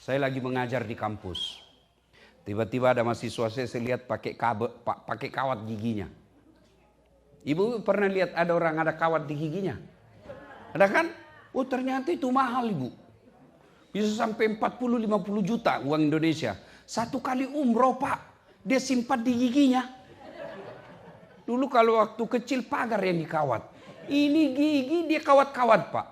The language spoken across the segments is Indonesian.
Saya lagi mengajar di kampus. Tiba-tiba ada mahasiswa saya lihat pakai kawat giginya. Ibu pernah lihat ada orang ada kawat di giginya? Ada kan? Oh ternyata itu mahal ibu. Bisa sampai 40-50 juta uang Indonesia. Satu kali umroh pak, dia simpan di giginya. Dulu kalau waktu kecil pagar yang dikawat. Ini gigi dia kawat-kawat pak.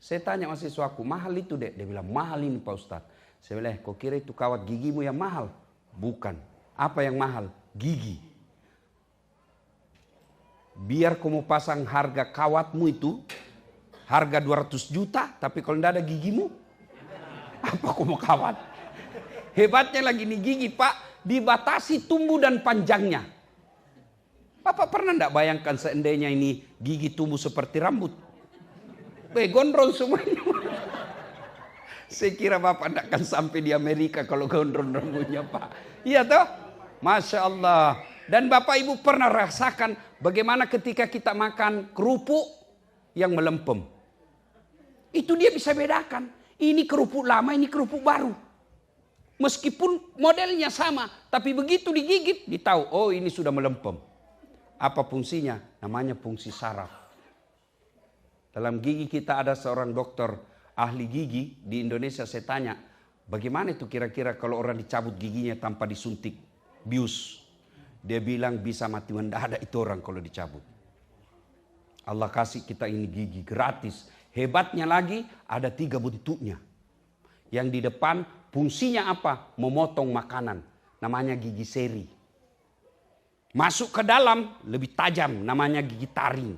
Saya tanya mahasiswaku, mahal itu dek? Dia bilang mahal ini pak Ustadz. Saya bilang, kok kira itu kawat gigimu yang mahal? Bukan. Apa yang mahal? Gigi. Biar kamu pasang harga kawatmu itu, harga 200 juta, tapi kalau tidak ada gigimu, apa kamu kawat? Hebatnya lagi nih gigi pak, dibatasi tumbuh dan panjangnya. Bapak pernah tidak bayangkan seandainya ini gigi tumbuh seperti rambut? Gondrong semuanya. Saya kira bapak tidak akan sampai di Amerika kalau gondrong rambutnya pak. Iya toh? Masya Allah. Dan bapak ibu pernah rasakan bagaimana ketika kita makan kerupuk yang melempem. Itu dia bisa bedakan. Ini kerupuk lama, ini kerupuk baru. Meskipun modelnya sama, tapi begitu digigit, ditahu, oh ini sudah melempem. Apa fungsinya? Namanya fungsi saraf. Dalam gigi kita ada seorang dokter ahli gigi di Indonesia. Saya tanya, bagaimana itu kira-kira kalau orang dicabut giginya tanpa disuntik bius? Dia bilang bisa mati mendadak itu orang kalau dicabut. Allah kasih kita ini gigi gratis. Hebatnya lagi ada 3 bentuknya. Yang di depan fungsinya apa? Memotong makanan. Namanya gigi seri. Masuk ke dalam lebih tajam. Namanya gigi taring.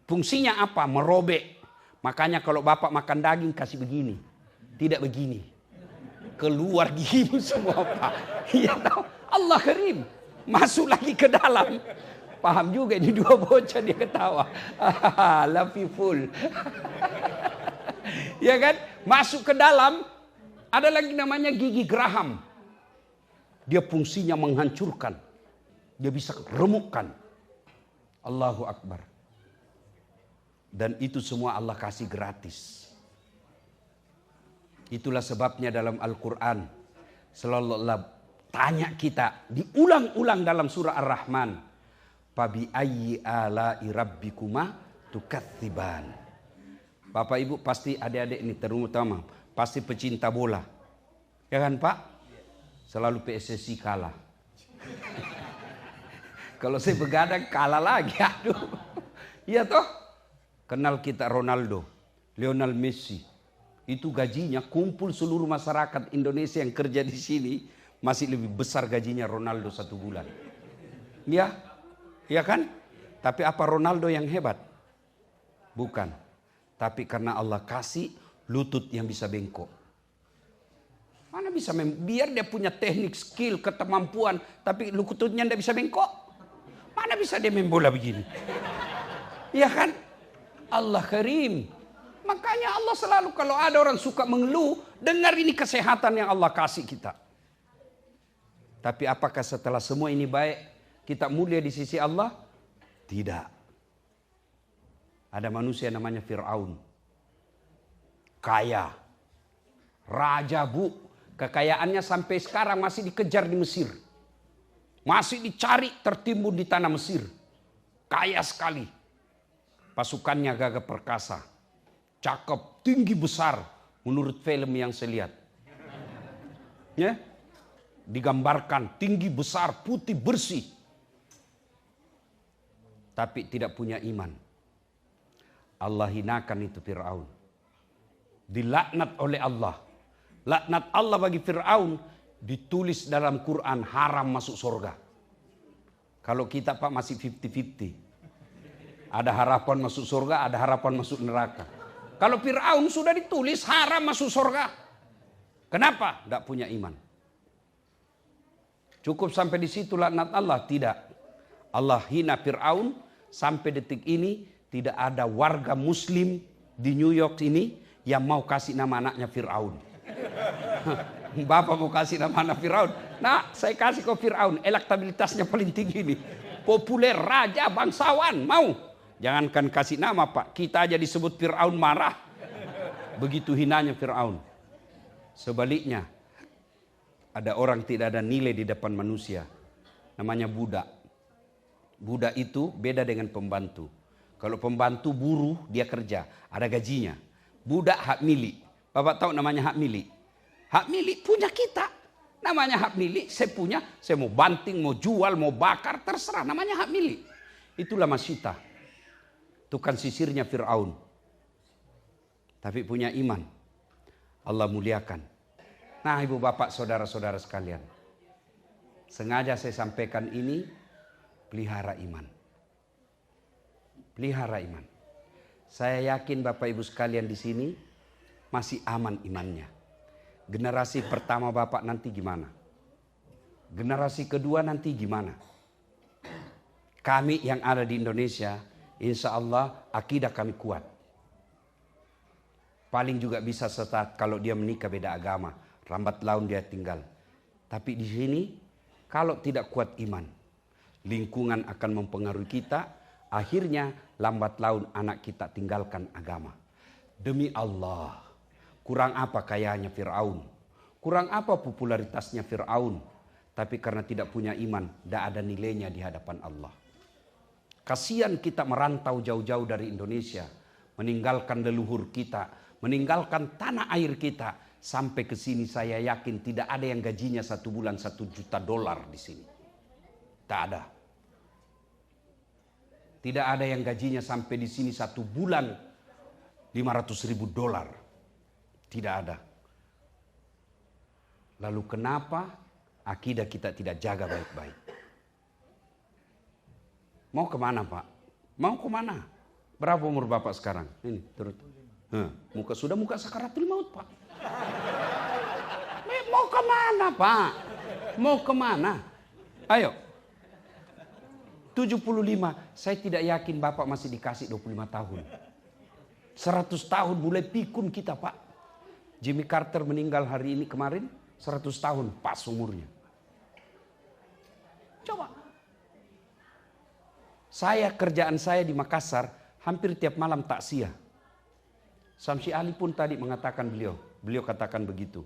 Fungsinya apa? Merobek. Makanya kalau bapak makan daging kasih begini. Tidak begini. Keluar gigimu semua pak. Iya tahu. Allah karim. Masuk lagi ke dalam. Paham juga ini 2 bocah dia ketawa. Lapi full. Ya kan? Masuk ke dalam. Ada lagi namanya gigi geraham. Dia fungsinya menghancurkan. Dia bisa remukkan. Allahu Akbar. Dan itu semua Allah kasih gratis. Itulah sebabnya dalam Al-Quran selalu Allah tanya kita. Diulang-ulang dalam surah Ar-Rahman. Fabi ayyi ala'i rabbikuma tukatsiban. Bapak ibu pasti adik-adik ini terutama. Pasti pecinta bola. Ya kan pak? Selalu PSSI kalah. Kalau saya begadang kalah lagi. Aduh. Iya toh? Kenal kita Ronaldo, Lionel Messi. Itu gajinya kumpul seluruh masyarakat Indonesia yang kerja di sini. Masih lebih besar gajinya Ronaldo 1 bulan. Ya, ya kan? Tapi apa Ronaldo yang hebat? Bukan. Tapi karena Allah kasih lutut yang bisa bengkok. Mana bisa biar dia punya teknik, skill, kemampuan. Tapi lututnya tidak bisa bengkok. Mana bisa dia main bola begini? Ya kan? Allah karim. Makanya Allah selalu kalau ada orang suka mengeluh, dengar ini kesehatan yang Allah kasih kita. Tapi apakah setelah semua ini baik, kita mulia di sisi Allah? Tidak. Ada manusia namanya Fir'aun. Kaya. Raja bu. Kekayaannya sampai sekarang masih dikejar di Mesir. Masih dicari tertimbun di tanah Mesir. Kaya sekali. Pasukannya gagah perkasa. Cakep, tinggi besar. Menurut film yang saya lihat. Ya, digambarkan tinggi besar, putih bersih. Tapi tidak punya iman. Allah hinakan itu Fir'aun. Dilaknat oleh Allah. Laknat Allah bagi Fir'aun ditulis dalam Quran haram masuk surga. Kalau kita pak masih 50-50. Ada harapan masuk surga, ada harapan masuk neraka. Kalau Fir'aun sudah ditulis haram masuk surga. Kenapa? Tidak punya iman. Cukup sampai di situ laknat Allah? Tidak. Allah hina Fir'aun sampai detik ini tidak ada warga muslim di New York ini yang mau kasih nama anaknya Fir'aun. Bapak mau kasih nama anak Fir'aun? Nah, saya kasih ke Fir'aun. Elektabilitasnya paling tinggi ini. Populer, raja, bangsawan, mau. Jangankan kasih nama pak, kita aja disebut Fir'aun marah. Begitu hinanya Fir'aun. Sebaliknya, ada orang tidak ada nilai di depan manusia. Namanya budak. Budak itu beda dengan pembantu. Kalau pembantu buruh, dia kerja, ada gajinya. Budak hak milik. Bapak tahu namanya hak milik? Hak milik punya kita. Namanya hak milik, saya punya, saya mau banting, mau jual, mau bakar, terserah. Namanya hak milik. Itulah Masyitah. Tukang sisirnya Fir'aun. Tapi punya iman. Allah muliakan. Nah ibu bapak saudara-saudara sekalian. Sengaja saya sampaikan ini, pelihara iman. Pelihara iman. Saya yakin bapak ibu sekalian di sini masih aman imannya. Generasi pertama bapak nanti gimana? Generasi kedua nanti gimana? Kami yang ada di Indonesia, insya Allah akidah kami kuat. Paling juga bisa setat kalau dia menikah beda agama. Lambat laun dia tinggal. Tapi di sini kalau tidak kuat iman, lingkungan akan mempengaruhi kita. Akhirnya lambat laun anak kita tinggalkan agama. Demi Allah, kurang apa kayanya Fir'aun? Kurang apa popularitasnya Fir'aun? Tapi karena tidak punya iman, tidak ada nilainya di hadapan Allah. Kasihan kita merantau jauh-jauh dari Indonesia, meninggalkan leluhur kita, meninggalkan tanah air kita. Sampai ke sini saya yakin tidak ada yang gajinya 1 bulan $1 juta di sini. Tak ada. Tidak ada yang gajinya sampai di sini 1 bulan $500.000. Tidak ada. Lalu kenapa akidah kita tidak jaga baik-baik? Mau kemana Pak? Mau kemana? Berapa umur Bapak sekarang? Ini turut. Muka sakaratul maut Pak. Mau kemana Pak? Mau kemana? Ayo. 75. Saya tidak yakin Bapak masih dikasih 25 tahun. 100 tahun mulai pikun kita Pak. Jimmy Carter meninggal hari ini kemarin. 100 tahun pas umurnya. Coba. Kerjaan saya di Makassar hampir tiap malam takziah. Samsi Ali pun tadi mengatakan beliau katakan begitu.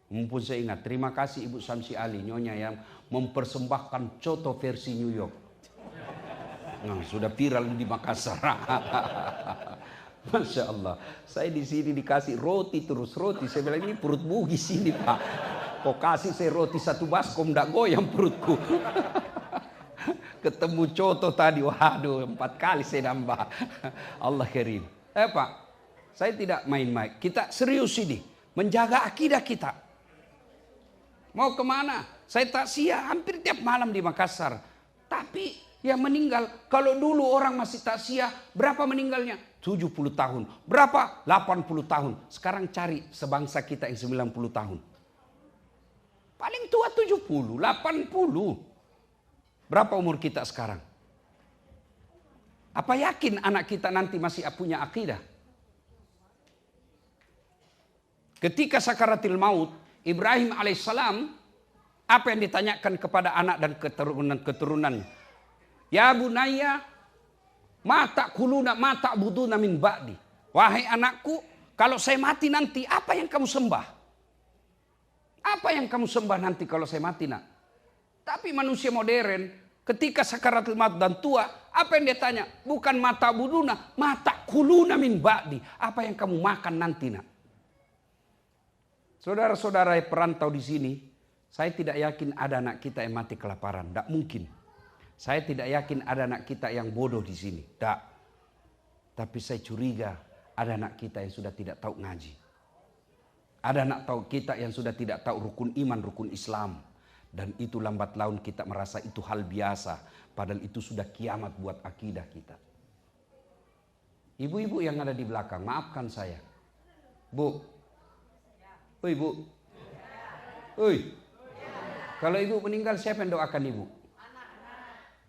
Mumpun saya ingat, terima kasih Ibu Samsi Ali, Nyonya yang mempersembahkan coto versi New York. Nah, sudah viral di Makassar. Masya Allah. Saya di sini dikasih roti terus roti. Saya bilang ini perut bugis ini Pak. Kok kasih saya roti 1 baskom, nggak goyang perutku. Ketemu coto tadi, waduh 4 kali saya nambah. Allah karim. Pak, saya tidak main-main. Kita serius ini. Menjaga akidah kita. Mau kemana? Saya takziah hampir tiap malam di Makassar. Tapi yang meninggal, kalau dulu orang masih takziah, berapa meninggalnya? 70 tahun. Berapa? 80 tahun. Sekarang cari sebangsa kita yang 90 tahun. Paling tua 70, 80. Berapa umur kita sekarang? Apa yakin anak kita nanti masih punya akidah? Ketika sakaratil maut, Ibrahim alaihissalam, apa yang ditanyakan kepada anak dan keturunan-keturunan? Ya bunayya, mata kuluna mata buduna min ba'di. Wahai anakku, kalau saya mati nanti, apa yang kamu sembah? Apa yang kamu sembah nanti kalau saya mati nak? Tapi manusia modern, ketika sakaratul maut dan tua, apa yang dia tanya? Bukan mata buduna, mata kuluna min ba'di. Apa yang kamu makan nanti nak? Saudara-saudara perantau di sini, saya tidak yakin ada anak kita yang mati kelaparan. Tidak mungkin. Saya tidak yakin ada anak kita yang bodoh di sini. Tidak. Tapi saya curiga ada anak kita yang sudah tidak tahu ngaji. Ada anak kita yang sudah tidak tahu rukun iman, rukun Islam. Dan itu lambat laun kita merasa itu hal biasa. Padahal itu sudah kiamat buat akidah kita. Ibu-ibu yang ada di belakang, maafkan saya. Bu. Oi Bu. Oi. Kalau ibu meninggal siapa yang doakan ibu?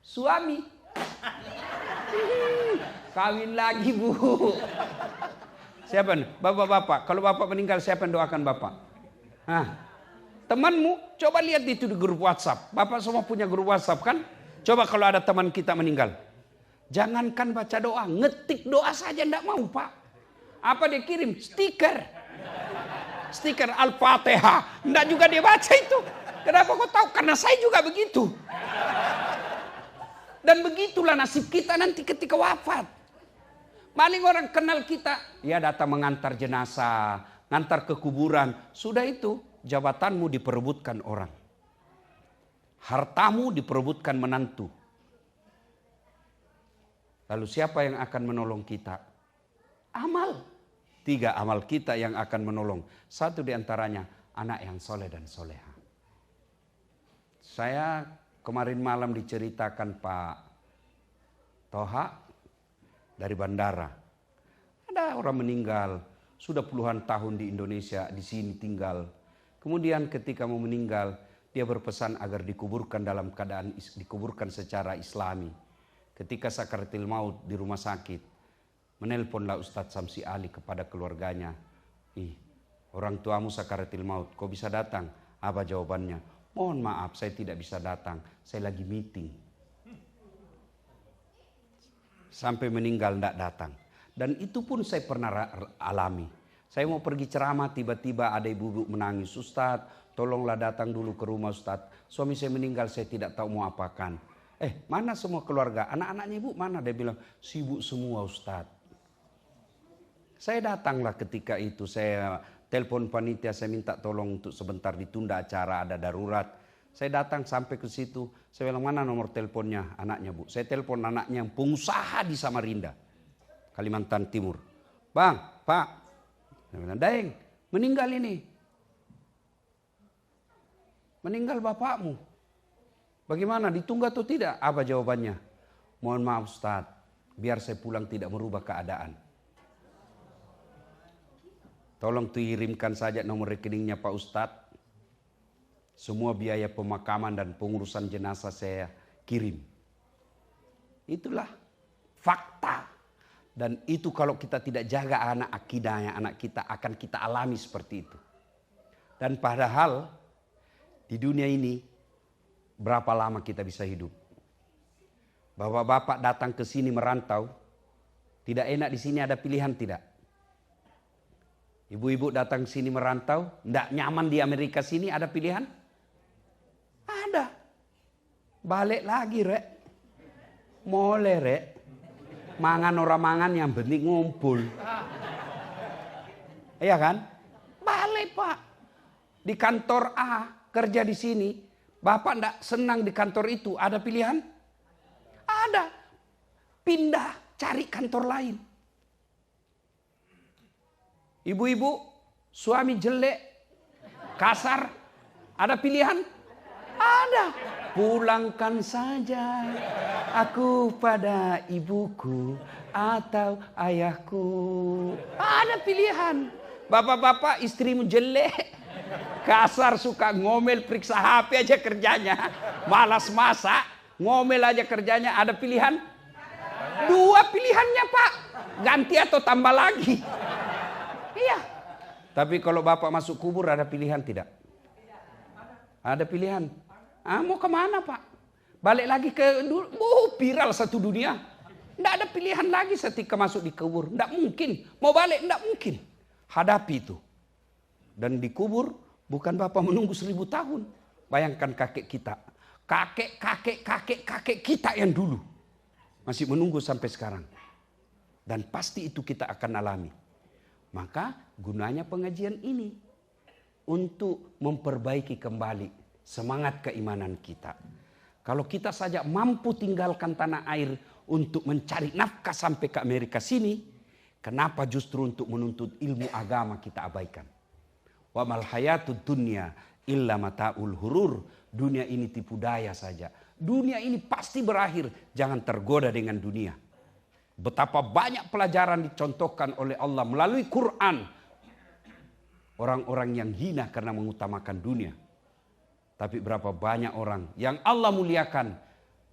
Suami. Kawin lagi Bu. Siapa? Bapak-bapak. Kalau bapak meninggal siapa yang doakan bapak? Hah? Temanmu, coba lihat itu di grup WhatsApp. Bapak semua punya grup WhatsApp kan? Coba kalau ada teman kita meninggal. Jangankan baca doa, ngetik doa saja enggak mau Pak. Apa dia kirim? Stiker. stiker Al-Fatihah. Enggak juga dia baca itu. Kenapa kau tahu? Karena saya juga begitu. Dan begitulah nasib kita nanti ketika wafat. Paling orang kenal kita, ya datang mengantar jenazah, ngantar ke kuburan. Sudah itu, jabatanmu diperebutkan orang. Hartamu diperebutkan menantu. Lalu siapa yang akan menolong kita? Amal. 3 amal kita yang akan menolong. 1 diantaranya, anak yang soleh dan soleha. Saya kemarin malam diceritakan Pak Toha dari bandara. Ada orang meninggal, sudah puluhan tahun di Indonesia, di sini tinggal. Kemudian ketika mau meninggal, dia berpesan agar dikuburkan dalam keadaan dikuburkan secara Islami. Ketika sakaratil maut di rumah sakit, menelponlah Ustadz Samsi Ali kepada keluarganya. Orang tuamu sakaratil maut, kau bisa datang? Apa jawabannya? Mohon maaf, saya tidak bisa datang. Saya lagi meeting. Sampai meninggal tidak datang. Dan itu pun saya pernah alami. Saya mau pergi ceramah, tiba-tiba ada ibu-ibu menangis. Ustadz, tolonglah datang dulu ke rumah Ustadz. Suami saya meninggal, saya tidak tahu mau apakan. Mana semua keluarga? Anak-anaknya ibu mana? Dia bilang, sibuk semua Ustadz. Saya datanglah ketika itu. Saya telepon panitia, saya minta tolong untuk sebentar ditunda acara, ada darurat. Saya datang sampai ke situ. Saya bilang, mana nomor teleponnya anaknya bu? Saya telepon anaknya yang pengusaha di Samarinda, Kalimantan Timur. Bang, Pak. Saya bilang, Daeng, meninggal ini. Meninggal bapakmu. Bagaimana, ditunggu atau tidak? Apa jawabannya? Mohon maaf Ustadz, biar saya pulang tidak merubah keadaan. Tolong kirimkan saja nomor rekeningnya Pak Ustadz. Semua biaya pemakaman dan pengurusan jenazah saya kirim. Itulah fakta. Dan itu kalau kita tidak jaga anak akidahnya, anak kita akan kita alami seperti itu. Dan padahal di dunia ini berapa lama kita bisa hidup? Bapak-bapak datang ke sini merantau, tidak enak di sini ada pilihan tidak? Ibu-ibu datang ke sini merantau, tidak nyaman di Amerika sini ada pilihan? Ada. Balik lagi rek. Boleh rek. Mangan orang mangan yang penting ngumpul. Iya kan? Balik pak. Di kantor A kerja di sini. Bapak enggak senang di kantor itu. Ada pilihan? Ada. Pindah cari kantor lain. Ibu-ibu suami jelek, kasar. Ada pilihan? Ada. Pulangkan saja aku pada ibuku atau ayahku. Ada pilihan. Bapak-bapak istrimu jelek, kasar, suka ngomel, periksa HP aja kerjanya. Malas masak, ngomel aja kerjanya. Ada pilihan? 2 pilihannya pak. Ganti atau tambah lagi. Iya. Tapi kalau bapak masuk kubur ada pilihan tidak? Ada pilihan. Mau kemana pak? Balik lagi ke viral satu dunia. Tidak ada pilihan lagi ketika masuk di kubur. Tidak mungkin. Mau balik tidak mungkin. Hadapi itu. Dan di kubur bukan bapak menunggu 1000 tahun. Bayangkan kakek kita. Kakek kita yang dulu. Masih menunggu sampai sekarang. Dan pasti itu kita akan alami. Maka gunanya pengajian ini. Untuk memperbaiki kembali semangat keimanan kita. Kalau kita saja mampu tinggalkan tanah air untuk mencari nafkah sampai ke Amerika sini, kenapa justru untuk menuntut ilmu agama kita abaikan? Wa mal hayatud dunya illa mataul hurur. Dunia ini tipu daya saja. Dunia ini pasti berakhir. Jangan tergoda dengan dunia. Betapa banyak pelajaran dicontohkan oleh Allah melalui Quran. Orang-orang yang hina karena mengutamakan dunia. Tapi berapa banyak orang yang Allah muliakan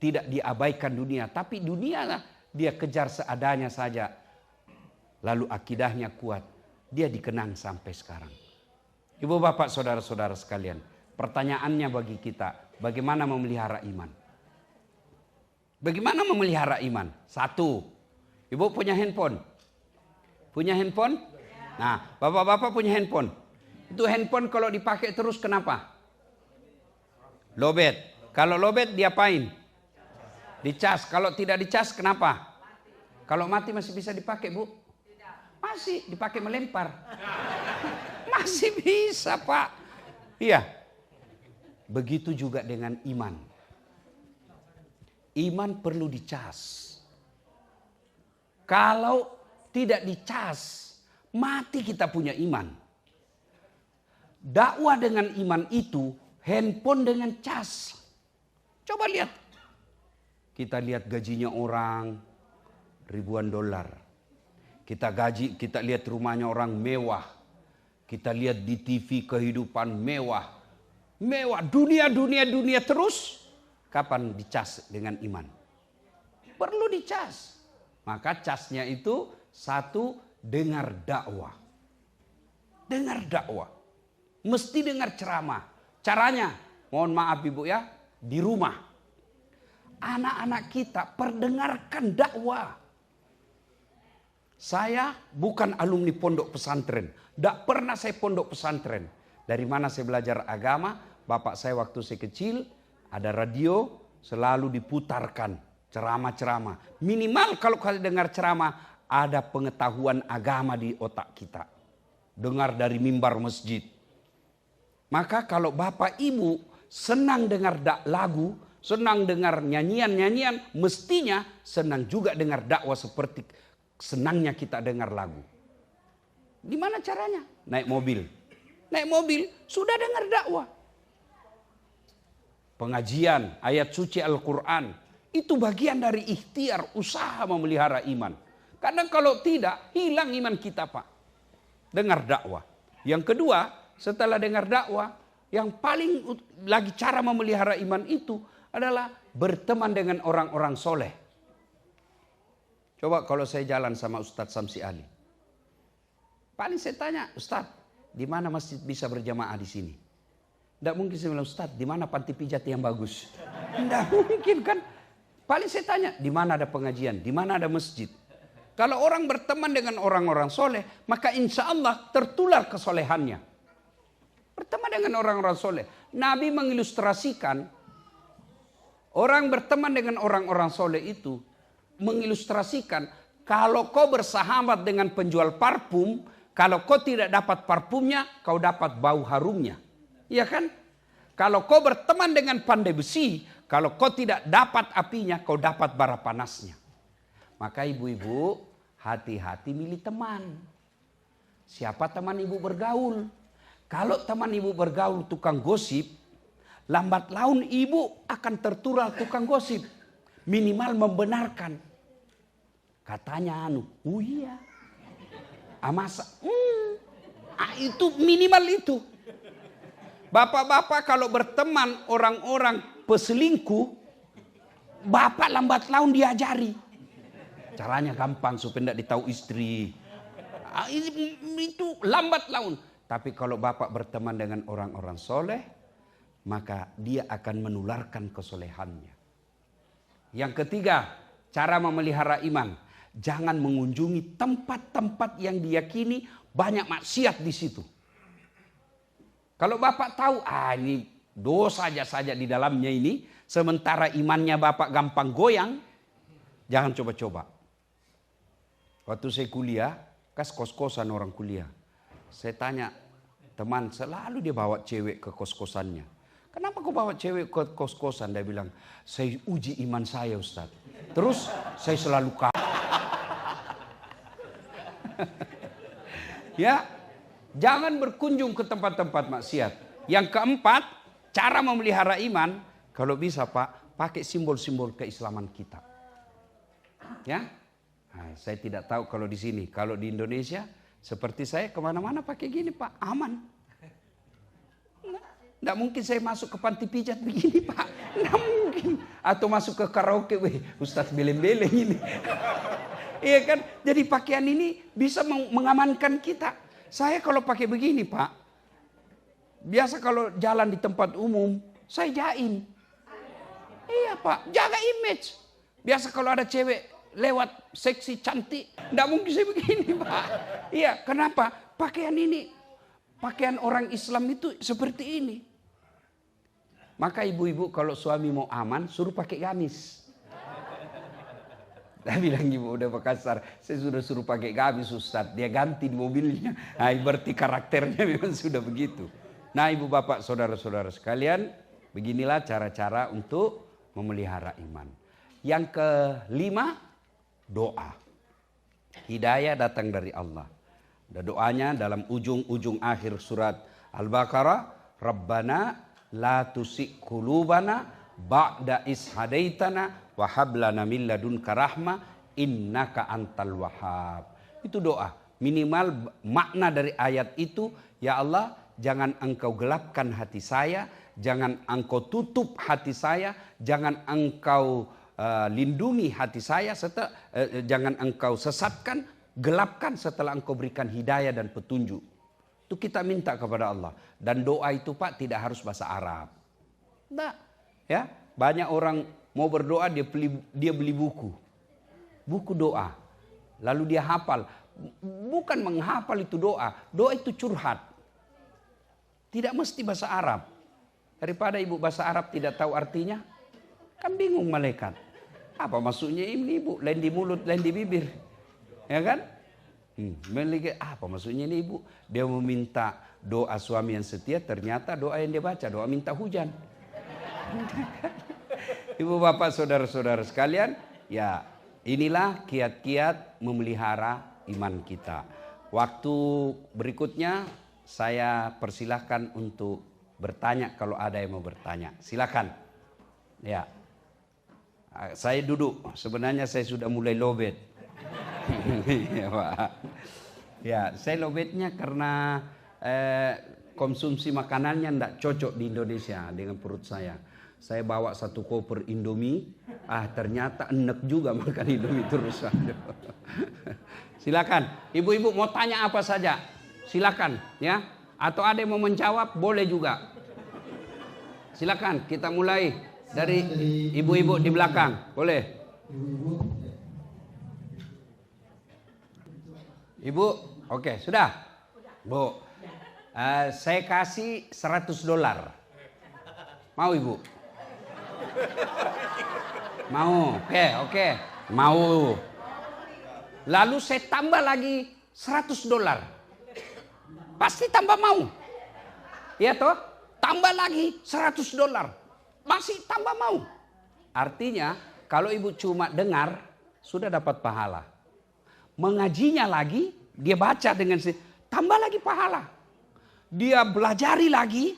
tidak diabaikan dunia. Tapi dunia dia kejar seadanya saja. Lalu akidahnya kuat. Dia dikenang sampai sekarang. Ibu bapak saudara-saudara sekalian. Pertanyaannya bagi kita. Bagaimana memelihara iman? Bagaimana memelihara iman? 1. Ibu punya handphone? Punya handphone? Nah bapak-bapak punya handphone? Itu handphone kalau dipakai terus kenapa? Lowbat. Kalau lowbat diapain? Dicas. Kalau tidak dicas kenapa? Kalau mati masih bisa dipakai, Bu? Masih dipakai melempar. Masih bisa, Pak. Iya. Begitu juga dengan iman. Iman perlu dicas. Kalau tidak dicas, mati kita punya iman. Dakwah dengan iman itu handphone dengan cas. Coba lihat. Kita lihat gajinya orang ribuan dolar. Kita lihat rumahnya orang mewah. Kita lihat di TV kehidupan mewah. Mewah, dunia terus. Kapan dicas dengan iman? Perlu dicas. Maka casnya itu satu, dengar dakwah. Dengar dakwah. Mesti dengar ceramah. Caranya, mohon maaf Ibu ya, di rumah. Anak-anak kita perdengarkan dakwah. Saya bukan alumni pondok pesantren. Tidak pernah saya pondok pesantren. Dari mana saya belajar agama? Bapak saya waktu saya kecil, ada radio, selalu diputarkan ceramah-ceramah. Minimal kalau kalian dengar ceramah, ada pengetahuan agama di otak kita. Dengar dari mimbar masjid. Maka kalau bapak ibu senang dengar lagu, senang dengar nyanyian-nyanyian, mestinya senang juga dengar dakwah seperti senangnya kita dengar lagu. Di mana caranya? Naik mobil. Naik mobil, sudah dengar dakwah. Pengajian, ayat suci Al-Quran. Itu bagian dari ikhtiar, usaha memelihara iman. Karena kalau tidak, hilang iman kita, Pak. Dengar dakwah. Yang kedua, setelah dengar dakwah, yang paling lagi cara memelihara iman itu adalah berteman dengan orang-orang soleh. Coba kalau saya jalan sama Ustadz Samsi Ali. Paling saya tanya, Ustadz, di mana masjid bisa berjamaah di sini? Tidak mungkin saya bilang, Ustadz, di mana panti pijat yang bagus? Tidak mungkin kan. Paling saya tanya, di mana ada pengajian? Di mana ada masjid? Kalau orang berteman dengan orang-orang soleh, maka insya Allah tertular kesolehannya. Berteman dengan orang-orang soleh. Nabi mengilustrasikan, orang berteman dengan orang-orang soleh itu, mengilustrasikan, kalau kau bersahabat dengan penjual parfum, kalau kau tidak dapat parfumnya, kau dapat bau harumnya. Iya kan? Kalau kau berteman dengan pandai besi, kalau kau tidak dapat apinya, kau dapat bara panasnya. Maka ibu-ibu, hati-hati milih teman. Siapa teman ibu bergaul? Kalau teman ibu bergaul tukang gosip, lambat laun ibu akan tertular tukang gosip. Minimal membenarkan. Katanya oh iya. Masa? Itu minimal itu. Bapak-bapak kalau berteman orang-orang peselingkuh, bapak lambat laun diajari. Caranya gampang supaya tidak ditahu istri. Itu lambat laun. Tapi kalau bapak berteman dengan orang-orang soleh, maka dia akan menularkan kesolehannya. Yang ketiga, cara memelihara iman. Jangan mengunjungi tempat-tempat yang diyakini banyak maksiat di situ. Kalau bapak tahu, ini dosa saja di dalamnya ini, sementara imannya bapak gampang goyang, jangan coba-coba. Waktu saya kuliah, kos-kosan orang kuliah. Saya tanya, teman selalu dia bawa cewek ke kos-kosannya. Kenapa kau bawa cewek ke kos-kosan? Dia bilang, saya uji iman saya Ustaz. Terus saya selalu ya, jangan berkunjung ke tempat-tempat maksiat. Yang keempat, cara memelihara iman, kalau bisa Pak, pakai simbol-simbol keislaman kita. Ya, saya tidak tahu kalau di sini, kalau di Indonesia, seperti saya kemana-mana pakai gini Pak, aman. Nggak mungkin saya masuk ke panti pijat begini Pak, nggak mungkin. Atau masuk ke karaoke, Ustadz beleng-beleng ini. Iya kan, jadi pakaian ini bisa mengamankan kita. Saya kalau pakai begini Pak, biasa kalau jalan di tempat umum, saya jaim. Iya Pak, jaga image. Biasa kalau ada cewek lewat seksi cantik, nggak mungkin saya begini Pak. Iya, kenapa? Pakaian ini Pakaian orang Islam itu seperti ini. Maka ibu-ibu kalau suami mau aman, suruh pakai gamis. Saya bilang ibu udah kasar, saya sudah suruh pakai gamis Ustaz. Dia ganti di mobilnya. Nah, berarti karakternya memang sudah begitu. Nah, ibu bapak saudara-saudara sekalian, beginilah cara-cara untuk memelihara iman. Yang kelima, doa. Hidayah datang dari Allah. Dan doanya dalam ujung-ujung akhir surat Al-Baqarah, Rabbana la tusik qulubana ba'da is hadaitana wa hab lana min ladunka rahmah innaka antal wahhab. Itu doa. Minimal makna dari ayat itu, ya Allah, jangan engkau gelapkan hati saya, jangan engkau tutup hati saya, jangan engkau lindungi hati saya, serta jangan engkau sesatkan, gelapkan setelah engkau berikan hidayah dan petunjuk. Itu kita minta kepada Allah. Dan doa itu Pak tidak harus bahasa Arab. Nah, ya, banyak orang mau berdoa dia beli buku. Buku doa. Lalu dia hafal. Bukan menghafal itu doa. Doa itu curhat. Tidak mesti bahasa Arab. Daripada ibu bahasa Arab tidak tahu artinya, kan bingung malaikat. Apa maksudnya ini ibu? Lain di mulut, lain di bibir. Ya kan? Apa maksudnya ini ibu? Dia meminta doa suami yang setia, ternyata doa yang dia baca, doa minta hujan. Ibu bapak saudara-saudara sekalian, ya inilah kiat-kiat memelihara iman kita. Waktu berikutnya saya persilahkan untuk bertanya kalau ada yang mau bertanya. Silakan. Ya. Saya duduk, sebenarnya saya sudah mulai lowbat. Ya, Pak. Ya, saya lowbatnya karena konsumsi makanannya tidak cocok di Indonesia dengan perut saya. Saya bawa 1 koper Indomie, ternyata enek juga makan Indomie terus. Silakan, ibu-ibu mau tanya apa saja, silakan ya. Atau ada yang mau menjawab, boleh juga. Silakan, kita mulai dari ibu-ibu di belakang, boleh. Ibu, oke, sudah. Bu, saya kasih $100. Mau ibu? Mau, oke. Mau. Lalu saya tambah lagi $100. Pasti tambah mau. Ya toh? Tambah lagi $100. Masih tambah mau. Artinya, kalau ibu cuma dengar, sudah dapat pahala. Mengajinya lagi, dia baca dengan tambah lagi pahala. Dia belajari lagi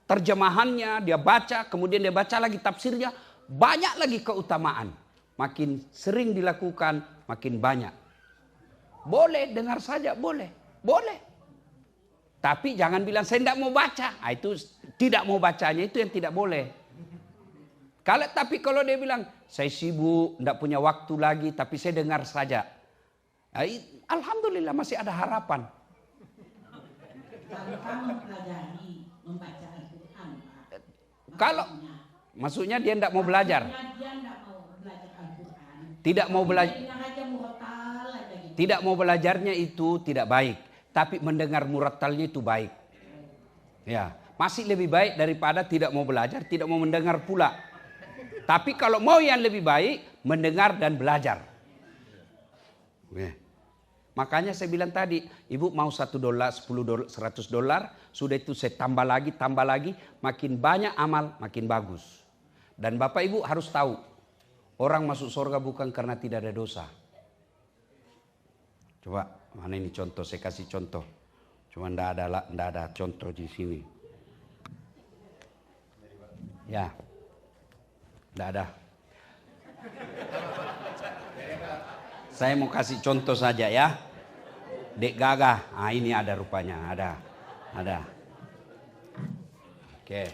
terjemahannya, dia baca, kemudian dia baca lagi tafsirnya, banyak lagi keutamaan. Makin sering dilakukan, makin banyak. Boleh dengar saja, boleh. Tapi jangan bilang saya tidak mau baca. Itu tidak mau bacanya itu yang tidak boleh. Tapi kalau dia bilang saya sibuk, tidak punya waktu lagi, tapi saya dengar saja. Alhamdulillah masih ada harapan. Kalau maksudnya dia tidak mau belajar. Tidak mau belajarnya itu tidak baik. Tapi mendengar murattalnya itu baik. Ya, masih lebih baik daripada tidak mau belajar, tidak mau mendengar pula. Tapi kalau mau yang lebih baik, mendengar dan belajar. Makanya saya bilang tadi, ibu mau $1, $10, $100, sudah itu saya tambah lagi, makin banyak amal, makin bagus. Dan bapak ibu harus tahu, orang masuk surga bukan karena tidak ada dosa. Coba, mana ini contoh, saya kasih contoh. Cuma tidak ada contoh di sini. Ya, tidak ada. Saya mau kasih contoh saja ya. Dek gagah. Ini ada rupanya. Ada. Oke.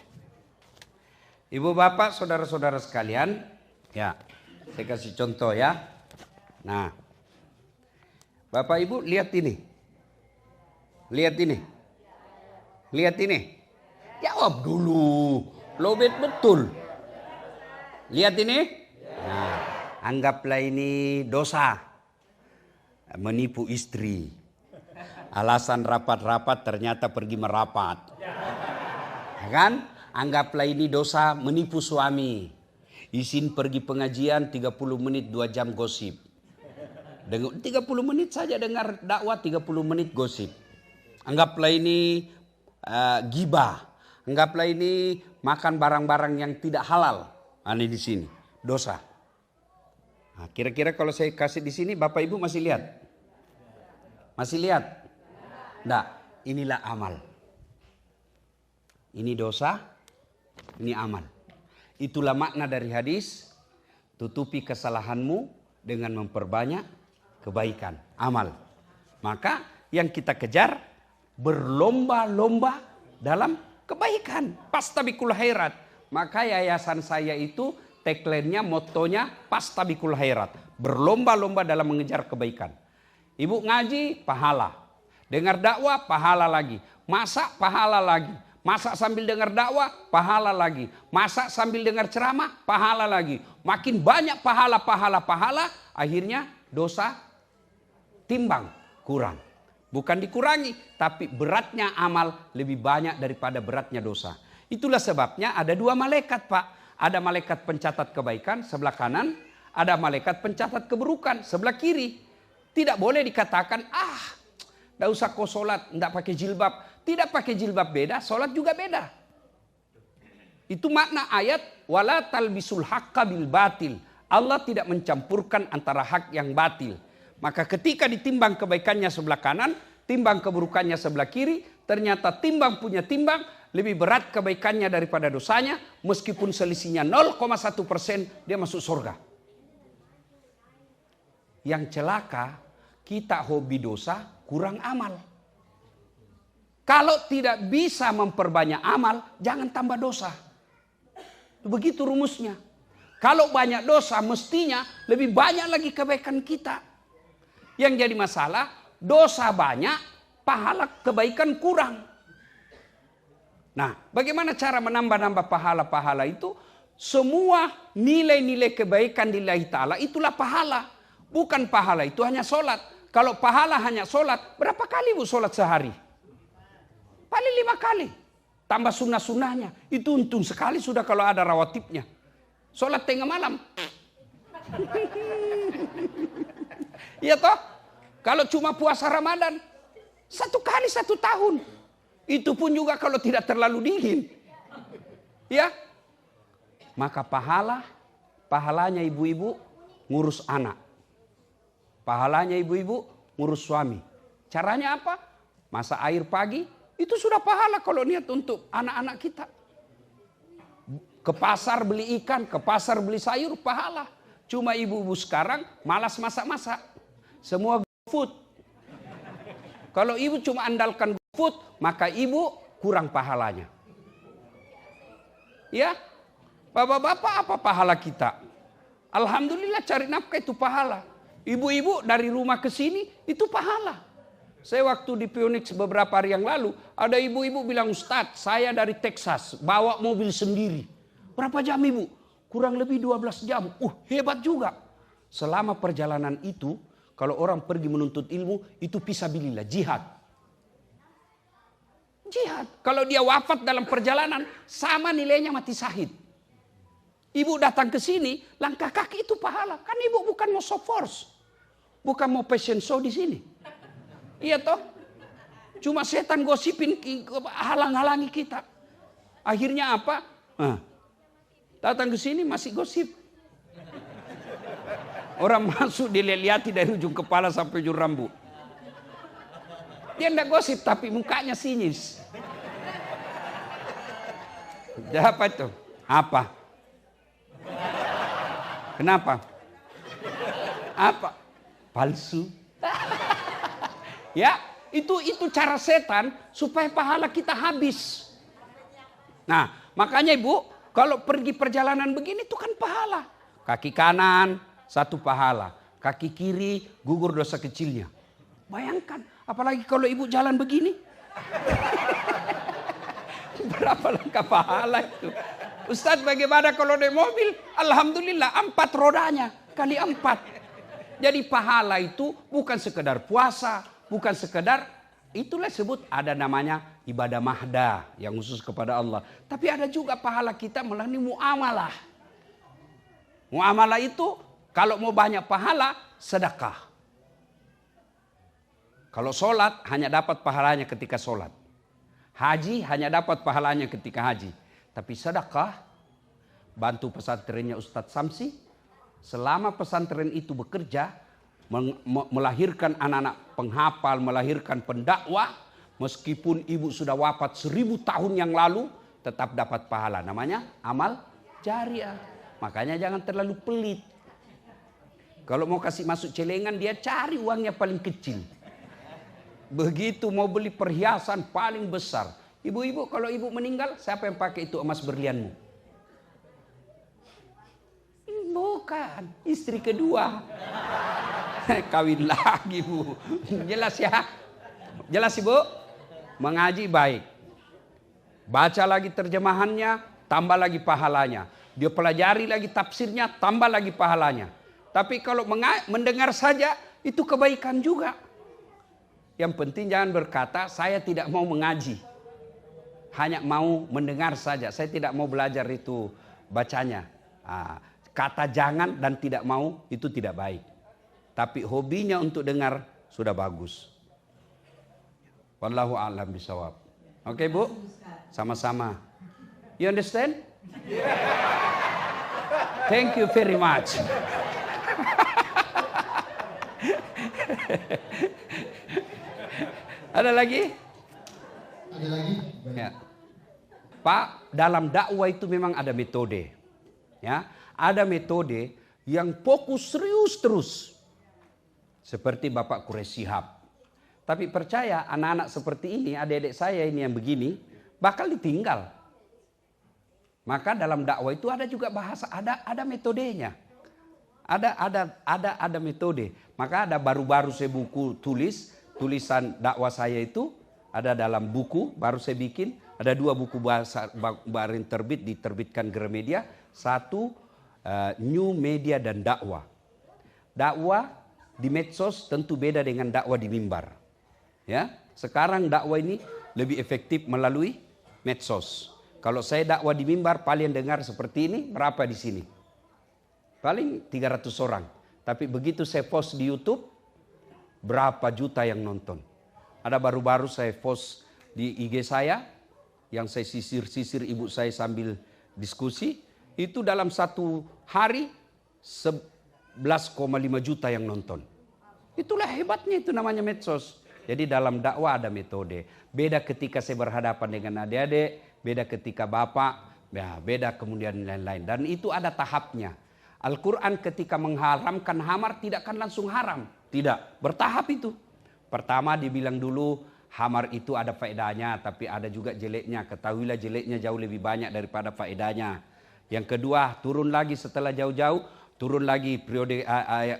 Ibu bapak saudara-saudara sekalian. Ya. Saya kasih contoh ya. Nah. Bapak ibu lihat ini. Lihat ini. Jawab dulu. Lobet betul. Lihat ini. Nah. Anggaplah ini dosa. Menipu istri. Alasan rapat-rapat ternyata pergi merapat. Ya kan? Anggaplah ini dosa menipu suami. Izin pergi pengajian 30 menit 2 jam gosip. 30 menit saja dengar dakwah, 30 menit gosip. Anggaplah ini gibah. Anggaplah ini makan barang-barang yang tidak halal. Ini di sini dosa. Nah, kira-kira kalau saya kasih di sini, Bapak Ibu masih lihat? Masih lihat? Nah, inilah amal. Ini dosa, ini amal. Itulah makna dari hadis, tutupi kesalahanmu dengan memperbanyak kebaikan, amal. Maka yang kita kejar berlomba-lomba dalam kebaikan. Pastabikul khairat. Maka yayasan saya itu tagline-nya, motonya pastabikul khairat. Berlomba-lomba dalam mengejar kebaikan. Ibu ngaji, pahala. Dengar dakwah, pahala lagi. Masak, pahala lagi. Masak sambil dengar dakwah, pahala lagi. Masak sambil dengar ceramah, pahala lagi. Makin banyak pahala, akhirnya dosa timbang, kurang. Bukan dikurangi, tapi beratnya amal lebih banyak daripada beratnya dosa. Itulah sebabnya ada 2 malaikat, Pak. Ada malaikat pencatat kebaikan sebelah kanan, ada malaikat pencatat keburukan sebelah kiri. Tidak boleh dikatakan, tidak usah kau sholat, tidak pakai jilbab. Tidak pakai jilbab beda, sholat juga beda. Itu makna ayat, wala talbisul haqqa bil batil. Allah tidak mencampurkan antara hak yang batil. Maka ketika ditimbang kebaikannya sebelah kanan, timbang keburukannya sebelah kiri, ternyata timbang punya timbang, lebih berat kebaikannya daripada dosanya, meskipun selisihnya 0,1%, dia masuk surga. Yang celaka, kita hobi dosa, kurang amal. Kalau tidak bisa memperbanyak amal, jangan tambah dosa. Begitu rumusnya. Kalau banyak dosa, mestinya lebih banyak lagi kebaikan kita. Yang jadi masalah, dosa banyak, pahala kebaikan kurang. Nah, bagaimana cara menambah-nambah pahala-pahala itu? Semua nilai-nilai kebaikan lillahi ta'ala itulah pahala. Bukan pahala itu hanya sholat. Kalau pahala hanya sholat, berapa kali bu sholat sehari? Paling 5 kali. Tambah sunnah-sunnahnya. Itu untung sekali sudah kalau ada rawatibnya. Sholat tengah malam. Iya toh? Kalau cuma puasa Ramadan, 1 kali 1 tahun. Itu pun juga kalau tidak terlalu dingin. Ya. Maka pahalanya ibu-ibu ngurus anak. Pahalanya ibu-ibu ngurus suami. Caranya apa? Masak air pagi, itu sudah pahala kalau niat untuk anak-anak kita. Ke pasar beli ikan, ke pasar beli sayur, pahala. Cuma ibu-ibu sekarang malas masak-masak. Semua GoFood. Kalau ibu cuma andalkan GoFood, maka ibu kurang pahalanya. Ya, bapak-bapak apa pahala kita? Alhamdulillah cari nafkah itu pahala. Ibu-ibu dari rumah ke sini itu pahala. Saya waktu di Phoenix beberapa hari yang lalu, ada ibu-ibu bilang, Ustadz, saya dari Texas, bawa mobil sendiri. Berapa jam ibu? Kurang lebih 12 jam. Hebat juga. Selama perjalanan itu, kalau orang pergi menuntut ilmu, itu fisabilillah, jihad. Jihad. Kalau dia wafat dalam perjalanan, sama nilainya mati syahid. Ibu datang ke sini, langkah kaki itu pahala. Kan ibu bukan mau show force. Bukan mau fashion show di sini. Iya toh? Cuma setan gosipin halang-halangi kita. Akhirnya apa? Datang ke sini masih gosip. Orang masuk dilihat-lihati dari ujung kepala sampai ujung rambut. Dia enggak gosip tapi mukanya sinis. Apa itu? Apa? Kenapa? Apa? Palsu. Ya, itu cara setan supaya pahala kita habis. Nah, makanya ibu, kalau pergi perjalanan begini itu kan pahala. Kaki kanan 1 pahala, kaki kiri gugur dosa kecilnya. Bayangkan, apalagi kalau ibu jalan begini. Berapa langkah pahala itu? Ustadz, bagaimana kalau naik mobil? Alhamdulillah 4 rodanya kali 4. Jadi pahala itu bukan sekedar puasa, bukan sekedar Itulah sebut ada namanya ibadah mahda yang khusus kepada Allah. Tapi ada juga pahala kita melalui muamalah. Muamalah itu kalau mau banyak pahala, sedekah. Kalau sholat hanya dapat pahalanya ketika sholat. Haji hanya dapat pahalanya ketika haji. Tapi sedekah, bantu pesantrennya Ustadz Samsi, selama pesantren itu bekerja, melahirkan anak-anak penghafal, melahirkan pendakwah, meskipun ibu sudah wafat 1000 tahun yang lalu, tetap dapat pahala. Namanya amal jariah. Makanya jangan terlalu pelit. Kalau mau kasih masuk celengan, dia cari uangnya paling kecil. Begitu mau beli perhiasan paling besar. Ibu-ibu, kalau ibu meninggal, siapa yang pakai itu emas berlianmu? Bukan, istri kedua. Kawin lagi, Bu. Jelas ya? Jelas, Ibu? Mengaji baik. Baca lagi terjemahannya, tambah lagi pahalanya. Dia pelajari lagi tafsirnya, tambah lagi pahalanya. Tapi kalau mendengar saja, itu kebaikan juga. Yang penting jangan berkata, saya tidak mau mengaji. Hanya mau mendengar saja. Saya tidak mau belajar itu bacanya. Kata jangan dan tidak mau itu tidak baik. Tapi hobinya untuk dengar sudah bagus. Wallahu a'lam bishawab. Oke, Bu? Sama-sama. You understand? Thank you very much. Ada lagi? Ada lagi? Ya. Pak, dalam dakwah itu memang ada metode. Ya, ada metode yang fokus serius terus. Seperti Bapak Quraish Shihab. Tapi percaya anak-anak seperti ini, adik-adik saya ini yang begini, bakal ditinggal. Maka dalam dakwah itu ada juga bahasa, ada metodenya. Ada metode. Maka ada baru-baru saya buku tulisan dakwah saya itu ada dalam buku baru saya bikin. Ada 2 buku bahasa baru diterbitkan Gramedia. 1 New Media dan Dakwah. Dakwah di medsos tentu beda dengan dakwah di mimbar. Ya, sekarang dakwah ini lebih efektif melalui medsos. Kalau saya dakwah di mimbar paling dengar seperti ini, berapa di sini? Paling 300 orang. Tapi begitu saya post di YouTube, berapa juta yang nonton. Ada baru-baru saya post di IG saya, yang saya sisir-sisir ibu saya sambil diskusi, itu dalam 1 hari 11,5 juta yang nonton. Itulah hebatnya, itu namanya medsos. Jadi dalam dakwah ada metode. Beda ketika saya berhadapan dengan adik-adik, beda ketika bapak, ya beda kemudian lain-lain. Dan itu ada tahapnya. Al-Quran ketika mengharamkan hamar tidak akan langsung haram. Tidak, bertahap itu. Pertama dibilang dulu hamar itu ada faedahnya, tapi ada juga jeleknya. Ketahuilah jeleknya jauh lebih banyak daripada faedahnya. Yang kedua, turun lagi setelah jauh-jauh, turun lagi periode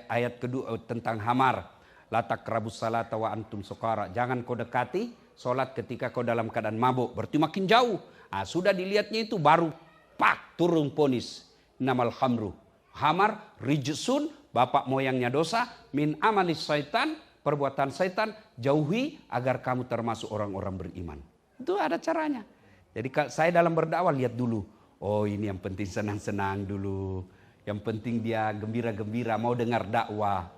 ayat kedua tentang hamar. La taqrabus salata wa antum sukara. Jangan kau dekati solat ketika kau dalam keadaan mabuk. Berarti makin jauh. Sudah dilihatnya itu baru turun ponis. Namal khamru. Hamar rijsun, bapak moyangnya dosa, min amalis syaitan, perbuatan syaitan, jauhi agar kamu termasuk orang-orang beriman. Itu ada caranya. Jadi saya dalam berdakwah lihat dulu. Oh, ini yang penting senang-senang dulu. Yang penting dia gembira-gembira mau dengar dakwah.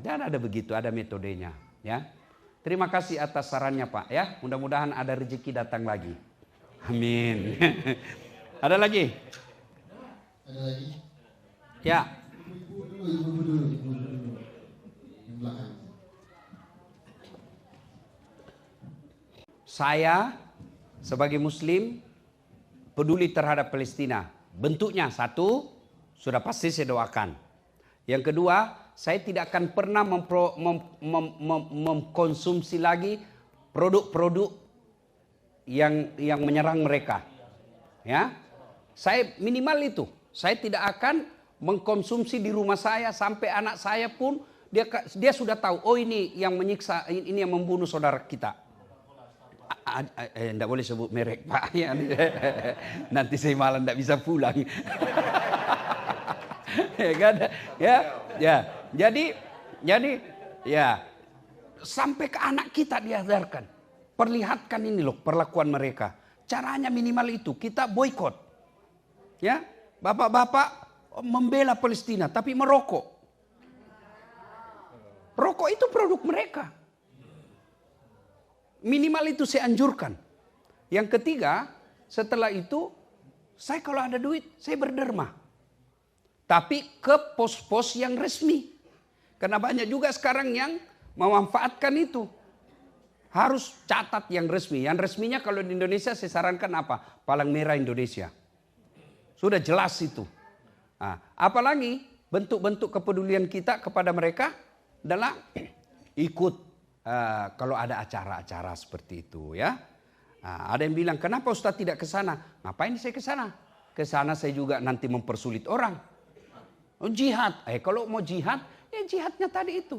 Dan ada begitu, ada metodenya, ya. Terima kasih atas sarannya, Pak, ya. Mudah-mudahan ada rezeki datang lagi. Amin. Ada lagi? Ada lagi? Ya. Ibu dulu. Yang belakang. Saya sebagai Muslim peduli terhadap Palestina. Bentuknya satu, sudah pasti saya doakan. Yang kedua, saya tidak akan pernah mengkonsumsi lagi produk-produk yang menyerang mereka. Ya, saya minimal itu. Saya tidak akan mengkonsumsi di rumah saya sampai anak saya pun dia sudah tahu. Oh, ini yang menyiksa, ini yang membunuh saudara kita. Tidak boleh sebut merek, Pak. Nanti saya malah tidak bisa pulang. Ya, jadi ya sampai ke anak kita diajarkan. Perlihatkan ini loh perlakuan mereka. Caranya minimal itu, kita boykot. Ya, bapak-bapak membela Palestina tapi merokok. Rokok itu produk mereka. Minimal itu saya anjurkan. Yang ketiga, setelah itu saya kalau ada duit saya berderma. Tapi ke pos-pos yang resmi. Karena banyak juga sekarang yang memanfaatkan itu. Harus catat yang resmi. Yang resminya kalau di Indonesia saya sarankan apa? Palang Merah Indonesia. Sudah jelas itu. Nah, apalagi bentuk-bentuk kepedulian kita kepada mereka adalah ikut kalau ada acara-acara seperti itu ya. Nah, ada yang bilang kenapa Ustaz tidak ke sana? Ngapain saya ke sana? Ke sana saya juga nanti mempersulit orang. Oh, jihad. Kalau mau jihad, ya jihadnya tadi itu.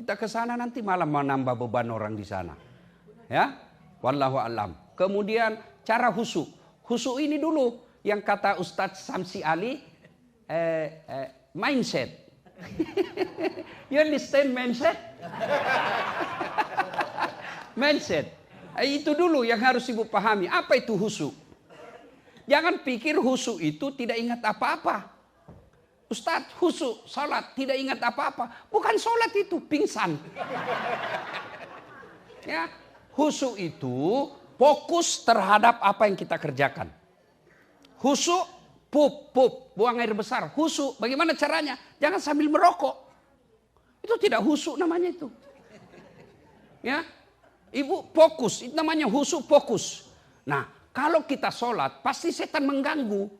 Kita ke sana nanti malah menambah beban orang di sana. Ya, wallahu alam. Kemudian cara husu. Husu ini dulu yang kata Ustadz Samsi Ali mindset. You understand mindset? Mindset. Itu dulu yang harus ibu pahami. Apa itu husu? Jangan pikir husu itu tidak ingat apa-apa. Ustadz husu, salat, tidak ingat apa-apa. Bukan salat itu, pingsan. Ya, husu itu fokus terhadap apa yang kita kerjakan. Husu, pup, buang air besar. Husu, bagaimana caranya? Jangan sambil merokok. Itu tidak husu namanya itu. Ya, ibu fokus, itu namanya husu fokus. Nah, kalau kita sholat, pasti setan mengganggu.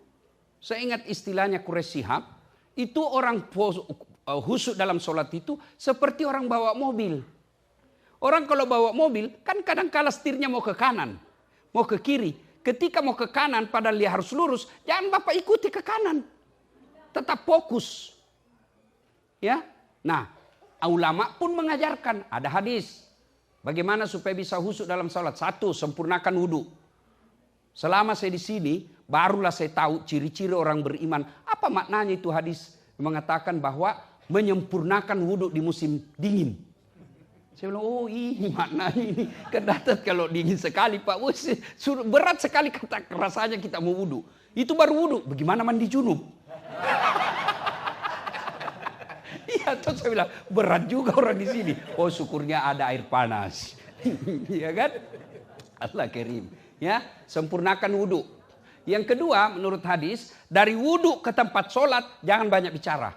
Saya ingat istilahnya Quraisy Shihab. Itu orang husuk dalam sholat itu seperti orang bawa mobil. Orang kalau bawa mobil kan kadang kala setirnya mau ke kanan, mau ke kiri. Ketika mau ke kanan padahal dia harus lurus, jangan Bapak ikuti ke kanan. Tetap fokus. Ya. Nah, ulama pun mengajarkan, ada hadis. Bagaimana supaya bisa husuk dalam sholat? Satu, sempurnakan wudhu. Selama saya di sini, barulah saya tahu ciri-ciri orang beriman. Apa maknanya itu hadis mengatakan bahwa menyempurnakan wudhu di musim dingin. Saya bilang, oh ini maknanya ini. Kedatat kalau dingin sekali Pak. Berat sekali kata rasanya kita mau wudhu. Itu baru wudhu. Bagaimana mandi junub? Iya, terus saya bilang, berat juga orang di sini. Oh syukurnya ada air panas. Iya kan? Allah Karim. Ya, sempurnakan wudhu. Yang kedua, menurut hadis, dari wudhu ke tempat sholat jangan banyak bicara.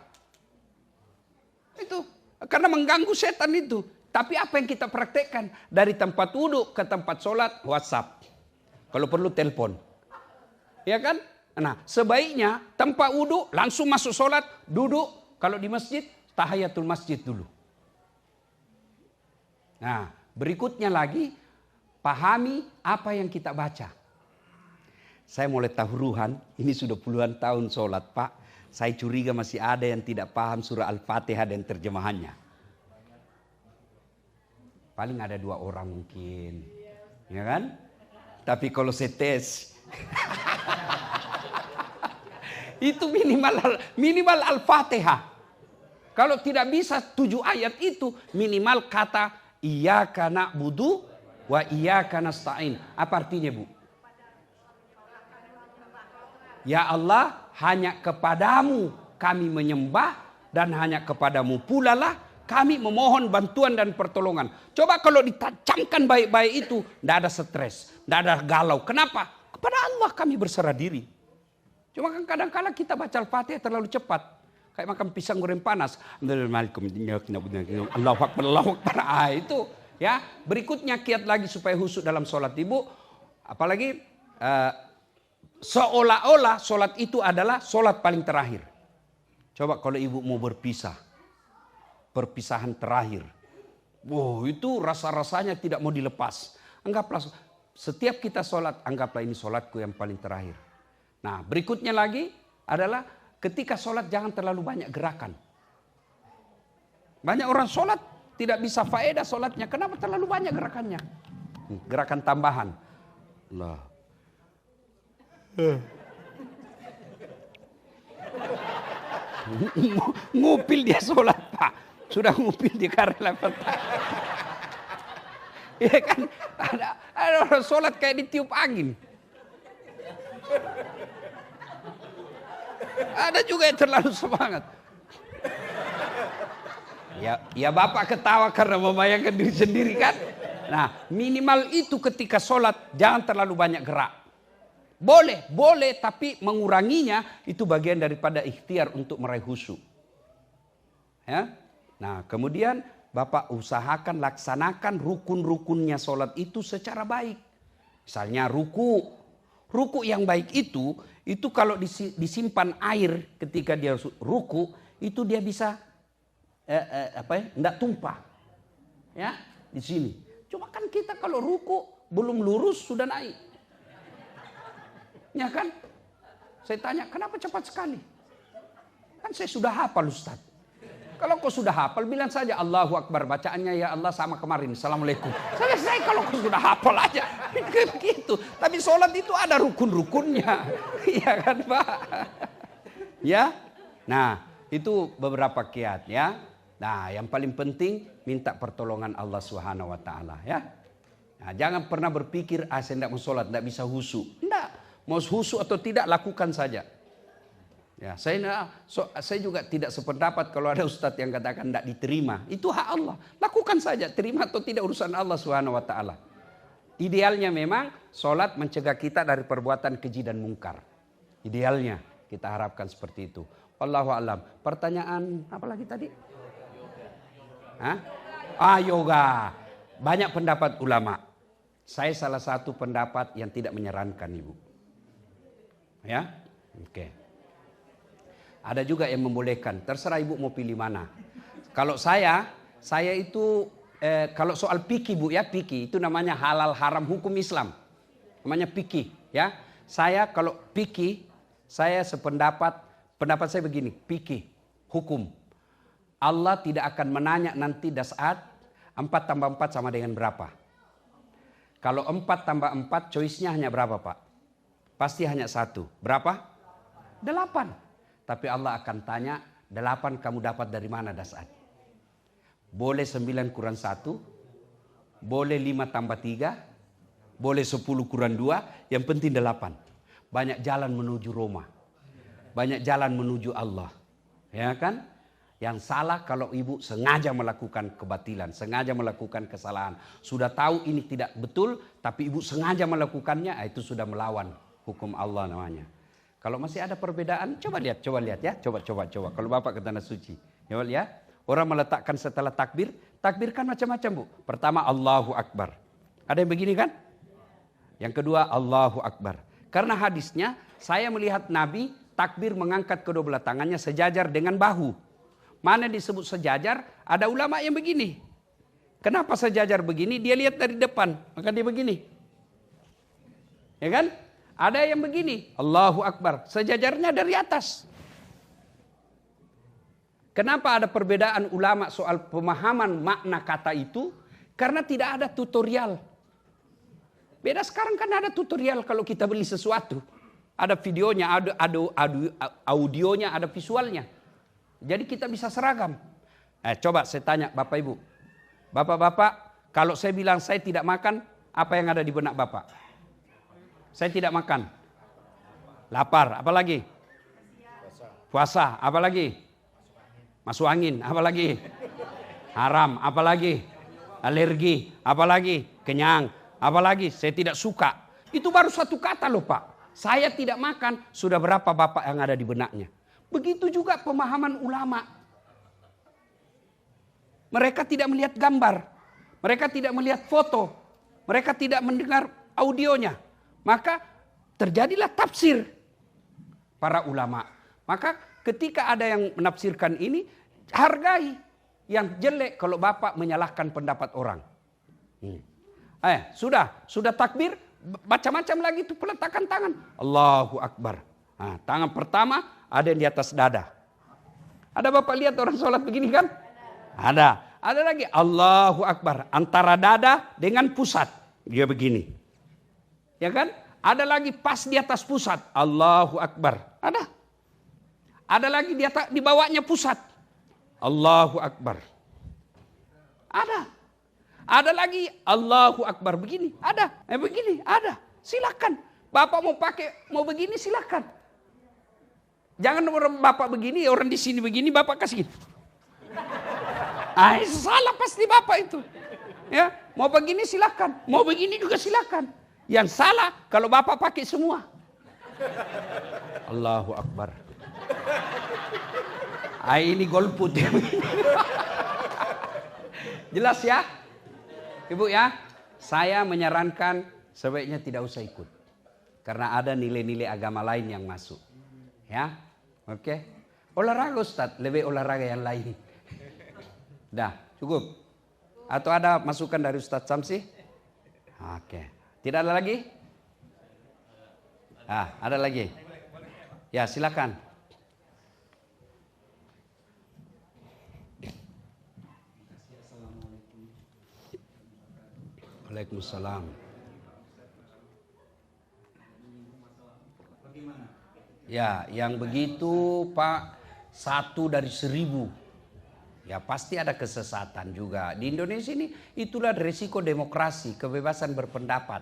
Itu karena mengganggu setan itu. Tapi apa yang kita praktekkan dari tempat wudhu ke tempat sholat, WhatsApp. Kalau perlu telepon, ya kan? Nah, sebaiknya tempat wudhu langsung masuk sholat, duduk. Kalau di masjid, tahiyatul masjid dulu. Nah, berikutnya lagi. Pahami apa yang kita baca. Saya mulai tahuruhan, ini sudah puluhan tahun sholat Pak. Saya curiga masih ada yang tidak paham surah Al-Fatihah dan terjemahannya. Paling ada 2 orang mungkin. Ya kan? Tapi kalau saya tes. Itu minimal Al-Fatihah. Kalau tidak bisa 7 ayat itu, minimal kata iyyaka na'budu wa iyyaka nasta'in. Apa artinya Bu? Ya Allah, hanya kepadamu kami menyembah dan hanya kepadamu pula lah kami memohon bantuan dan pertolongan. Coba kalau ditacamkan baik-baik itu, tidak ada stres, tidak ada galau. Kenapa? Kepada Allah kami berserah diri. Cuma kan kadang-kadang kita baca Al-Fatihah terlalu cepat. Kayak makan pisang goreng panas. Allahu Akbar, Allahu Akbar. Itu. Ya, berikutnya kiat lagi supaya husuk dalam sholat ibu, apalagi seolah-olah sholat itu adalah sholat paling terakhir. Coba kalau ibu mau berpisah, perpisahan terakhir, itu rasa-rasanya tidak mau dilepas. Anggaplah setiap kita sholat, anggaplah ini sholatku yang paling terakhir. Nah, berikutnya lagi adalah ketika sholat jangan terlalu banyak gerakan. Banyak orang sholat tidak bisa faedah sholatnya. Kenapa terlalu banyak gerakannya? Gerakan tambahan. Allah. Ngupil dia sholat Pak. sudah ngupil di karela pertama. Iya kan, ada orang sholat kayak ditiup angin. Ada juga yang terlalu semangat. Ya Bapak ketawa karena membayangkan diri sendiri kan. Nah minimal itu ketika sholat jangan terlalu banyak gerak. Boleh tapi menguranginya itu bagian daripada ikhtiar untuk meraih khusyuk. Ya. Nah kemudian Bapak usahakan laksanakan rukun-rukunnya sholat itu secara baik. Misalnya ruku yang baik itu kalau disimpan air ketika dia ruku itu dia bisa enggak tumpah. Ya, di sini. Cuma kan kita kalau ruku belum lurus sudah naik. Ya kan? Saya tanya, kenapa cepat sekali? Kan saya sudah hafal Ustaz. Kalau kau sudah hafal bilang saja Allahu Akbar, bacaannya ya Allah sama kemarin. Assalamualaikum. Selesai kalau kau sudah hafal aja. Begitu. Tapi sholat itu ada rukun-rukunnya. Iya kan Pak? Ya. Nah, itu beberapa kiat ya. Nah, yang paling penting minta pertolongan Allah Subhanahu wa taala ya. Nah, jangan pernah berpikir saya tidak mau sholat, tidak bisa khusyuk. Tidak. Mau khusyuk atau tidak lakukan saja. Ya, saya juga tidak sependapat kalau ada ustadz yang katakan tidak diterima. Itu hak Allah. Lakukan saja, terima atau tidak urusan Allah Subhanahu wa taala. Idealnya memang sholat mencegah kita dari perbuatan keji dan mungkar. Idealnya kita harapkan seperti itu. Wallahu a'lam. Pertanyaan apa lagi tadi? Yoga. Banyak pendapat ulama. Saya salah satu pendapat yang tidak menyarankan Ibu. Ya, oke. Ada juga yang membolehkan. Terserah Ibu mau pilih mana. Kalau saya itu kalau soal fikih Bu ya, fikih itu namanya halal haram hukum Islam. Namanya fikih ya. Saya kalau fikih saya pendapat saya begini, fikih hukum. Allah tidak akan menanya nanti saat 4 tambah 4 sama dengan berapa. Kalau 4 tambah 4 choice-nya hanya berapa Pak? Pasti hanya 1. Berapa? 8. Tapi Allah akan tanya, 8 kamu dapat dari mana dasar? Boleh 9 kurang 1, boleh 5 tambah 3, boleh 10 kurang 2, yang penting 8. Banyak jalan menuju Roma. Banyak jalan menuju Allah. Ya kan? Yang salah kalau Ibu sengaja melakukan kebatilan, sengaja melakukan kesalahan. Sudah tahu ini tidak betul, tapi Ibu sengaja melakukannya, itu sudah melawan hukum Allah namanya. Kalau masih ada perbedaan, coba lihat ya. Coba. Kalau Bapak ke Tanah Suci. Coba lihat. Orang meletakkan setelah takbir. Takbir kan macam-macam Bu. Pertama Allahu Akbar. Ada yang begini kan? Yang kedua Allahu Akbar. Karena hadisnya saya melihat Nabi takbir mengangkat kedua belah tangannya sejajar dengan bahu. Mana disebut sejajar? Ada ulama yang begini. Kenapa sejajar begini? Dia lihat dari depan. Maka dia begini. Ya kan? Ada yang begini, Allahu Akbar, sejajarnya dari atas. Kenapa ada perbedaan ulama soal pemahaman makna kata itu? Karena tidak ada tutorial. Beda sekarang kan ada tutorial kalau kita beli sesuatu. Ada videonya, ada audionya, ada visualnya. Jadi kita bisa seragam. Coba saya tanya Bapak Ibu. Bapak-bapak, kalau saya bilang saya tidak makan, apa yang ada di benak Bapak? Saya tidak makan. Lapar, apa lagi? Puasa, apa lagi? Masuk angin, apa lagi? Haram, apa lagi? Alergi, apa lagi? Kenyang, apa lagi? Saya tidak suka. Itu baru satu kata loh Pak. Saya tidak makan, sudah berapa Bapak yang ada di benaknya? Begitu juga pemahaman ulama. Mereka tidak melihat gambar. Mereka tidak melihat foto. Mereka tidak mendengar audionya. Maka terjadilah tafsir para ulama. Maka ketika ada yang menafsirkan ini, hargai. Yang jelek kalau Bapak menyalahkan pendapat orang. Sudah takbir, macam-macam lagi itu peletakan tangan. Allahu Akbar. Nah, tangan pertama ada yang di atas dada. Ada Bapak lihat orang sholat begini kan? Ada. Ada lagi Allahu Akbar. Antara dada dengan pusat. Dia begini. Ya kan? Ada lagi pas di atas pusat. Allahu Akbar. Ada. Ada lagi di bawahnya pusat. Allahu Akbar. Ada. Ada lagi Allahu Akbar begini, ada. Begini, ada. Silakan. Bapak mau begini silakan. Jangan orang bapak begini, orang di sini begini, bapak kasih gini. Salah pasti bapak itu. Ya, mau begini silakan, mau begini juga silakan. Yang salah kalau bapak pakai semua. Allahu Akbar. Ini golput. Jelas ya? Ibu ya, saya menyarankan sebaiknya tidak usah ikut. Karena ada nilai-nilai agama lain yang masuk. Ya, oke. Olahraga Ustaz, lebih olahraga yang lain. Dah, cukup. Atau ada masukan dari Ustaz Samsi? Oke. Tidak ada lagi? Ada lagi? Ya, silakan. Waalaikumsalam. Ya, yang begitu Pak, 1 dari 1000. Ya pasti ada kesesatan juga. Di Indonesia ini itulah risiko demokrasi, kebebasan berpendapat.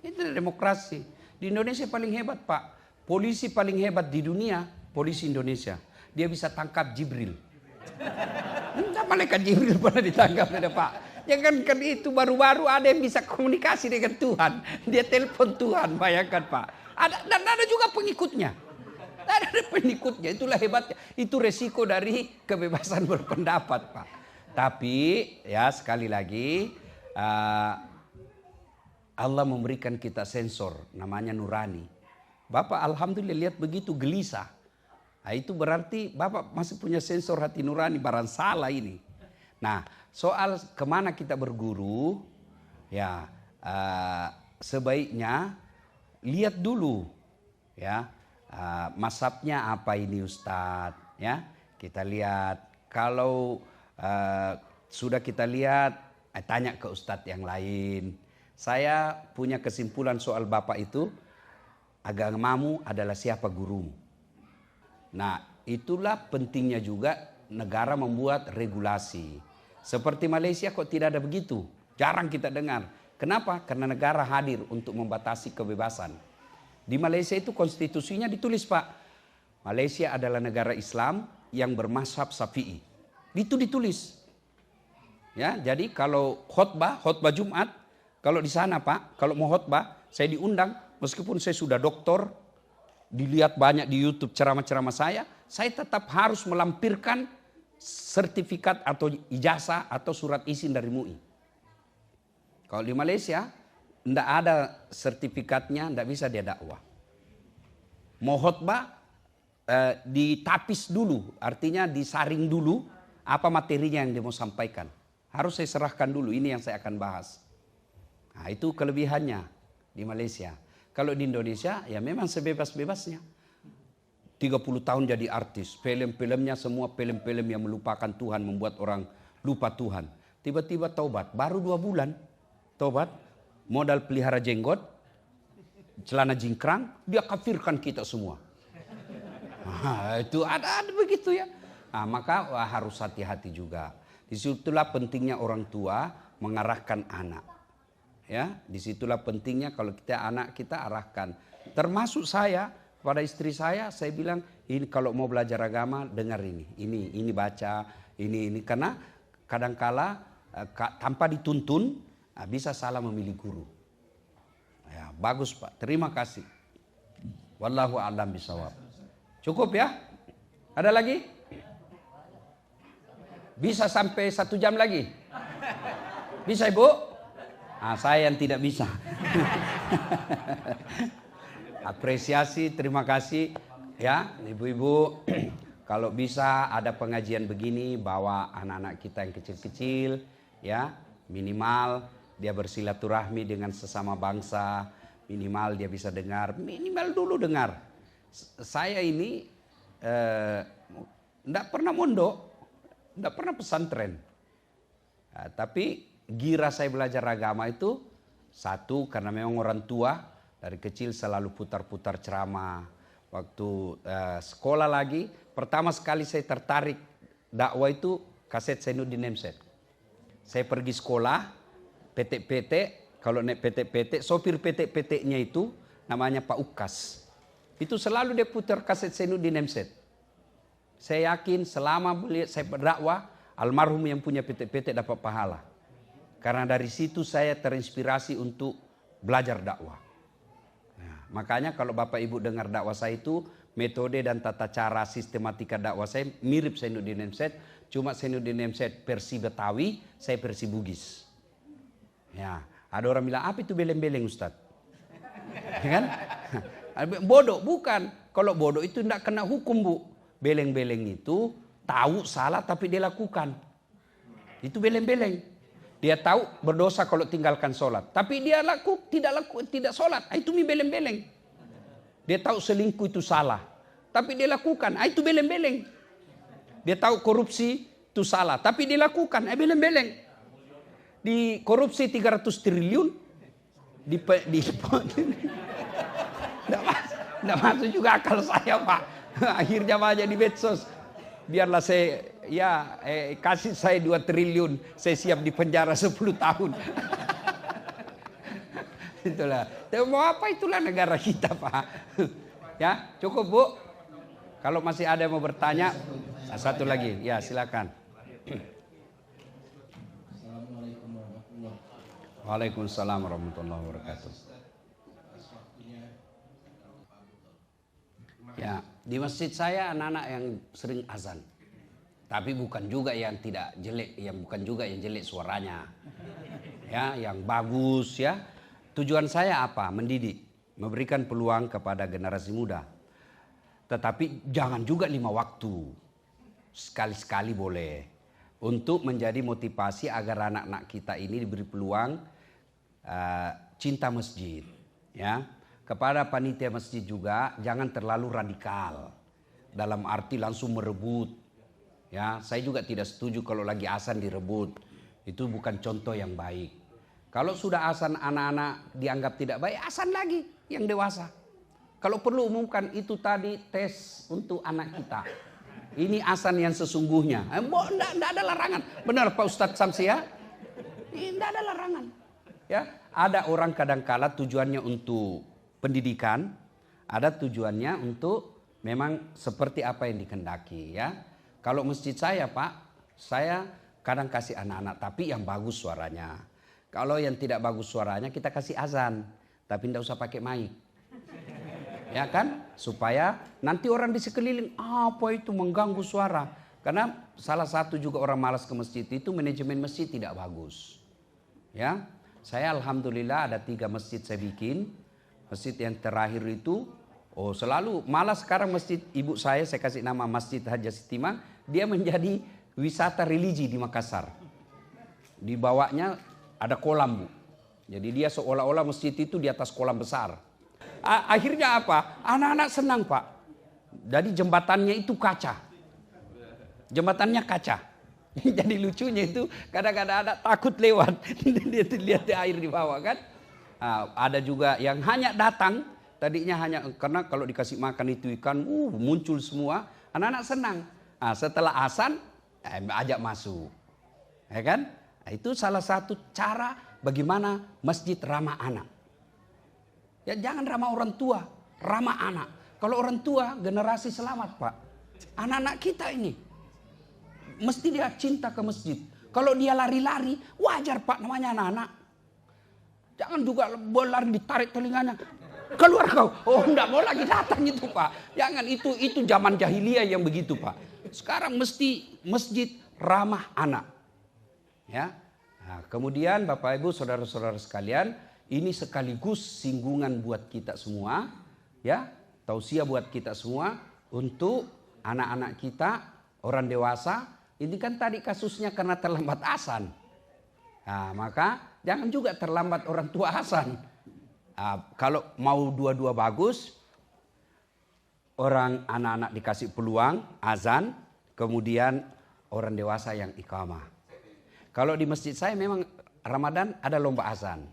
Itu demokrasi. Di Indonesia paling hebat Pak. Polisi paling hebat di dunia, polisi Indonesia. Dia bisa tangkap Jibril. Entah malaikat Jibril pernah ditangkap ada Pak. Ya kan itu baru-baru ada yang bisa komunikasi dengan Tuhan. Dia telepon Tuhan, bayangkan Pak. Dan ada juga pengikutnya. Ada pengikutnya, itulah hebatnya. Itu resiko dari kebebasan berpendapat Pak. Tapi ya sekali lagi Allah memberikan kita sensor namanya nurani. Bapak alhamdulillah lihat begitu gelisah. Nah, itu berarti Bapak masih punya sensor hati nurani, barang salah ini. Nah soal kemana kita berguru ya sebaiknya lihat dulu ya. Mazhabnya apa ini Ustadz ya, kita lihat. Kalau sudah kita lihat tanya ke Ustadz yang lain. Saya punya kesimpulan soal Bapak itu, agamamu adalah siapa gurumu. Nah itulah pentingnya juga negara membuat regulasi. Seperti Malaysia kok tidak ada begitu, jarang kita dengar. Kenapa? Karena negara hadir untuk membatasi kebebasan. Di Malaysia itu konstitusinya ditulis Pak. Malaysia adalah negara Islam yang bermazhab Syafi'i. Itu ditulis. Ya, jadi kalau khutbah Jumat, kalau di sana Pak, kalau mau khutbah, saya diundang meskipun saya sudah doktor, dilihat banyak di YouTube ceramah-ceramah saya tetap harus melampirkan sertifikat atau ijazah atau surat izin dari MUI. Kalau di Malaysia tidak ada sertifikatnya, tidak bisa dia dakwah. Mau khotbah ditapis dulu, artinya disaring dulu apa materinya yang dia mau sampaikan. Harus saya serahkan dulu, ini yang saya akan bahas. Nah itu kelebihannya di Malaysia. Kalau di Indonesia ya memang sebebas-bebasnya. 30 tahun jadi artis, film-filmnya semua film-film yang melupakan Tuhan, membuat orang lupa Tuhan. Tiba-tiba taubat, baru 2 bulan taubat. Modal pelihara jenggot, celana jingkrang, dia kafirkan kita semua. Nah, itu ada begitu ya. Nah, maka harus hati-hati juga. Disitulah pentingnya orang tua mengarahkan anak. Ya, disitulah pentingnya kalau kita anak kita arahkan. Termasuk saya pada istri saya bilang ini kalau mau belajar agama dengar ini baca ini karena kadangkala tanpa dituntun. Bisa salah memilih guru. Ya, bagus Pak, terima kasih. Wallahu a'lam bishawab. Cukup ya? Ada lagi? Bisa sampai 1 jam lagi? Bisa Ibu? Saya yang tidak bisa. Apresiasi, terima kasih ya ibu-ibu. Kalau bisa ada pengajian begini, bawa anak-anak kita yang kecil-kecil ya, minimal dia bersilaturahmi dengan sesama bangsa, minimal dia bisa dengar, minimal dulu dengar. Saya ini enggak pernah mondok, enggak pernah pesantren. Tapi gira saya belajar agama itu satu karena memang orang tua dari kecil selalu putar-putar ceramah. Waktu sekolah lagi, pertama sekali saya tertarik dakwah itu kaset Zainuddin Nursi. Saya pergi sekolah, PT-PT, kalau naik PT-PT, sopir PT-PT-nya itu namanya Pak Ukas. Itu selalu dia putar kaset Zainuddin Amsyad. Saya yakin selama saya berdakwah, almarhum yang punya PT-PT dapat pahala. Karena dari situ saya terinspirasi untuk belajar dakwah. Nah, makanya kalau Bapak Ibu dengar dakwah saya itu, metode dan tata cara sistematika dakwah saya mirip Zainuddin Amsyad. Cuma Zainuddin Amsyad versi Betawi, saya versi Bugis. Ya, ada orang bilang, apa itu beleng-beleng Ustadz? Ya kan? Bodoh, bukan. Kalau bodoh itu tidak kena hukum, Bu. Beleng-beleng itu tahu salah tapi dia lakukan. Itu beleng-beleng. Dia tahu berdosa kalau tinggalkan sholat, tapi dia tidak sholat. Itu beleng-beleng. Dia tahu selingkuh itu salah, tapi dia lakukan. Itu beleng-beleng. Dia tahu korupsi itu salah, tapi dia lakukan. Beleng-beleng. Di korupsi 300 triliun, Nggak masuk juga akal saya, Pak. Akhirnya banyak di medsos. Biarlah saya, kasih saya 2 triliun. Saya siap di penjara 10 tahun. Itulah. Tapi mau apa, itulah negara kita, Pak. Ya, cukup, Bu. Kalau masih ada yang mau bertanya, satu lagi. Ya, silakan. Assalamualaikum warahmatullahi wabarakatuh. Waalaikumsalam warahmatullahi wabarakatuh. Ya, di masjid saya anak-anak yang sering azan. Tapi bukan juga yang tidak jelek, bukan juga yang jelek suaranya. Ya, yang bagus ya. Tujuan saya apa? Mendidik, memberikan peluang kepada generasi muda. Tetapi jangan juga 5 waktu. Sekali-sekali boleh. Untuk menjadi motivasi agar anak-anak kita ini diberi peluang cinta masjid, ya. Kepada panitia masjid juga jangan terlalu radikal dalam arti langsung merebut. Ya, saya juga tidak setuju kalau lagi azan direbut. Itu bukan contoh yang baik. Kalau sudah azan anak-anak dianggap tidak baik, azan lagi yang dewasa. Kalau perlu umumkan itu tadi tes untuk anak kita. Ini azan yang sesungguhnya. Tidak ada larangan. Benar Pak Ustadz Samsi ya? Tidak ada larangan. Ya, ada orang kadang-kala tujuannya untuk pendidikan, ada tujuannya untuk memang seperti apa yang dikehendaki ya. Kalau masjid saya, Pak, saya kadang kasih anak-anak tapi yang bagus suaranya. Kalau yang tidak bagus suaranya kita kasih azan, tapi tidak usah pakai mic. Ya kan? Supaya nanti orang di sekeliling, apa itu mengganggu suara. Karena salah satu juga orang malas ke masjid itu manajemen masjid tidak bagus. Ya, saya alhamdulillah ada 3 masjid saya bikin. Masjid yang terakhir itu, selalu malah sekarang masjid ibu saya kasih nama Masjid Haja Sitimang, dia menjadi wisata religi di Makassar. Di bawahnya ada kolam, Bu. Jadi dia seolah-olah masjid itu di atas kolam besar. Akhirnya apa? Anak-anak senang, Pak. Jadi jembatannya itu kaca. Jembatannya kaca. Jadi lucunya itu kadang-kadang ada takut lewat. Dia lihat air di bawah kan. Ada juga yang hanya datang, tadinya hanya karena kalau dikasih makan itu ikan, muncul semua, anak-anak senang. Setelah azan, ajak masuk, ya kan? Itu salah satu cara bagaimana masjid ramah anak. Ya jangan ramah orang tua, ramah anak. Kalau orang tua generasi selamat, Pak. Anak-anak kita ini mesti dia cinta ke masjid. Kalau dia lari-lari, wajar Pak namanya anak-anak. Jangan juga lari ditarik telinganya. Keluar kau. Enggak mau lagi datang itu, Pak. Jangan, itu zaman jahiliyah yang begitu, Pak. Sekarang mesti masjid ramah anak. Ya. Nah, kemudian Bapak Ibu, saudara-saudara sekalian, ini sekaligus singgungan buat kita semua, ya. Tausiah buat kita semua untuk anak-anak kita, orang dewasa. Ini kan tadi kasusnya karena terlambat azan. Nah, maka jangan juga terlambat orang tua azan. Kalau mau dua-dua bagus, orang anak-anak dikasih peluang azan, kemudian orang dewasa yang iqamah. Kalau di masjid saya memang Ramadan ada lomba azan.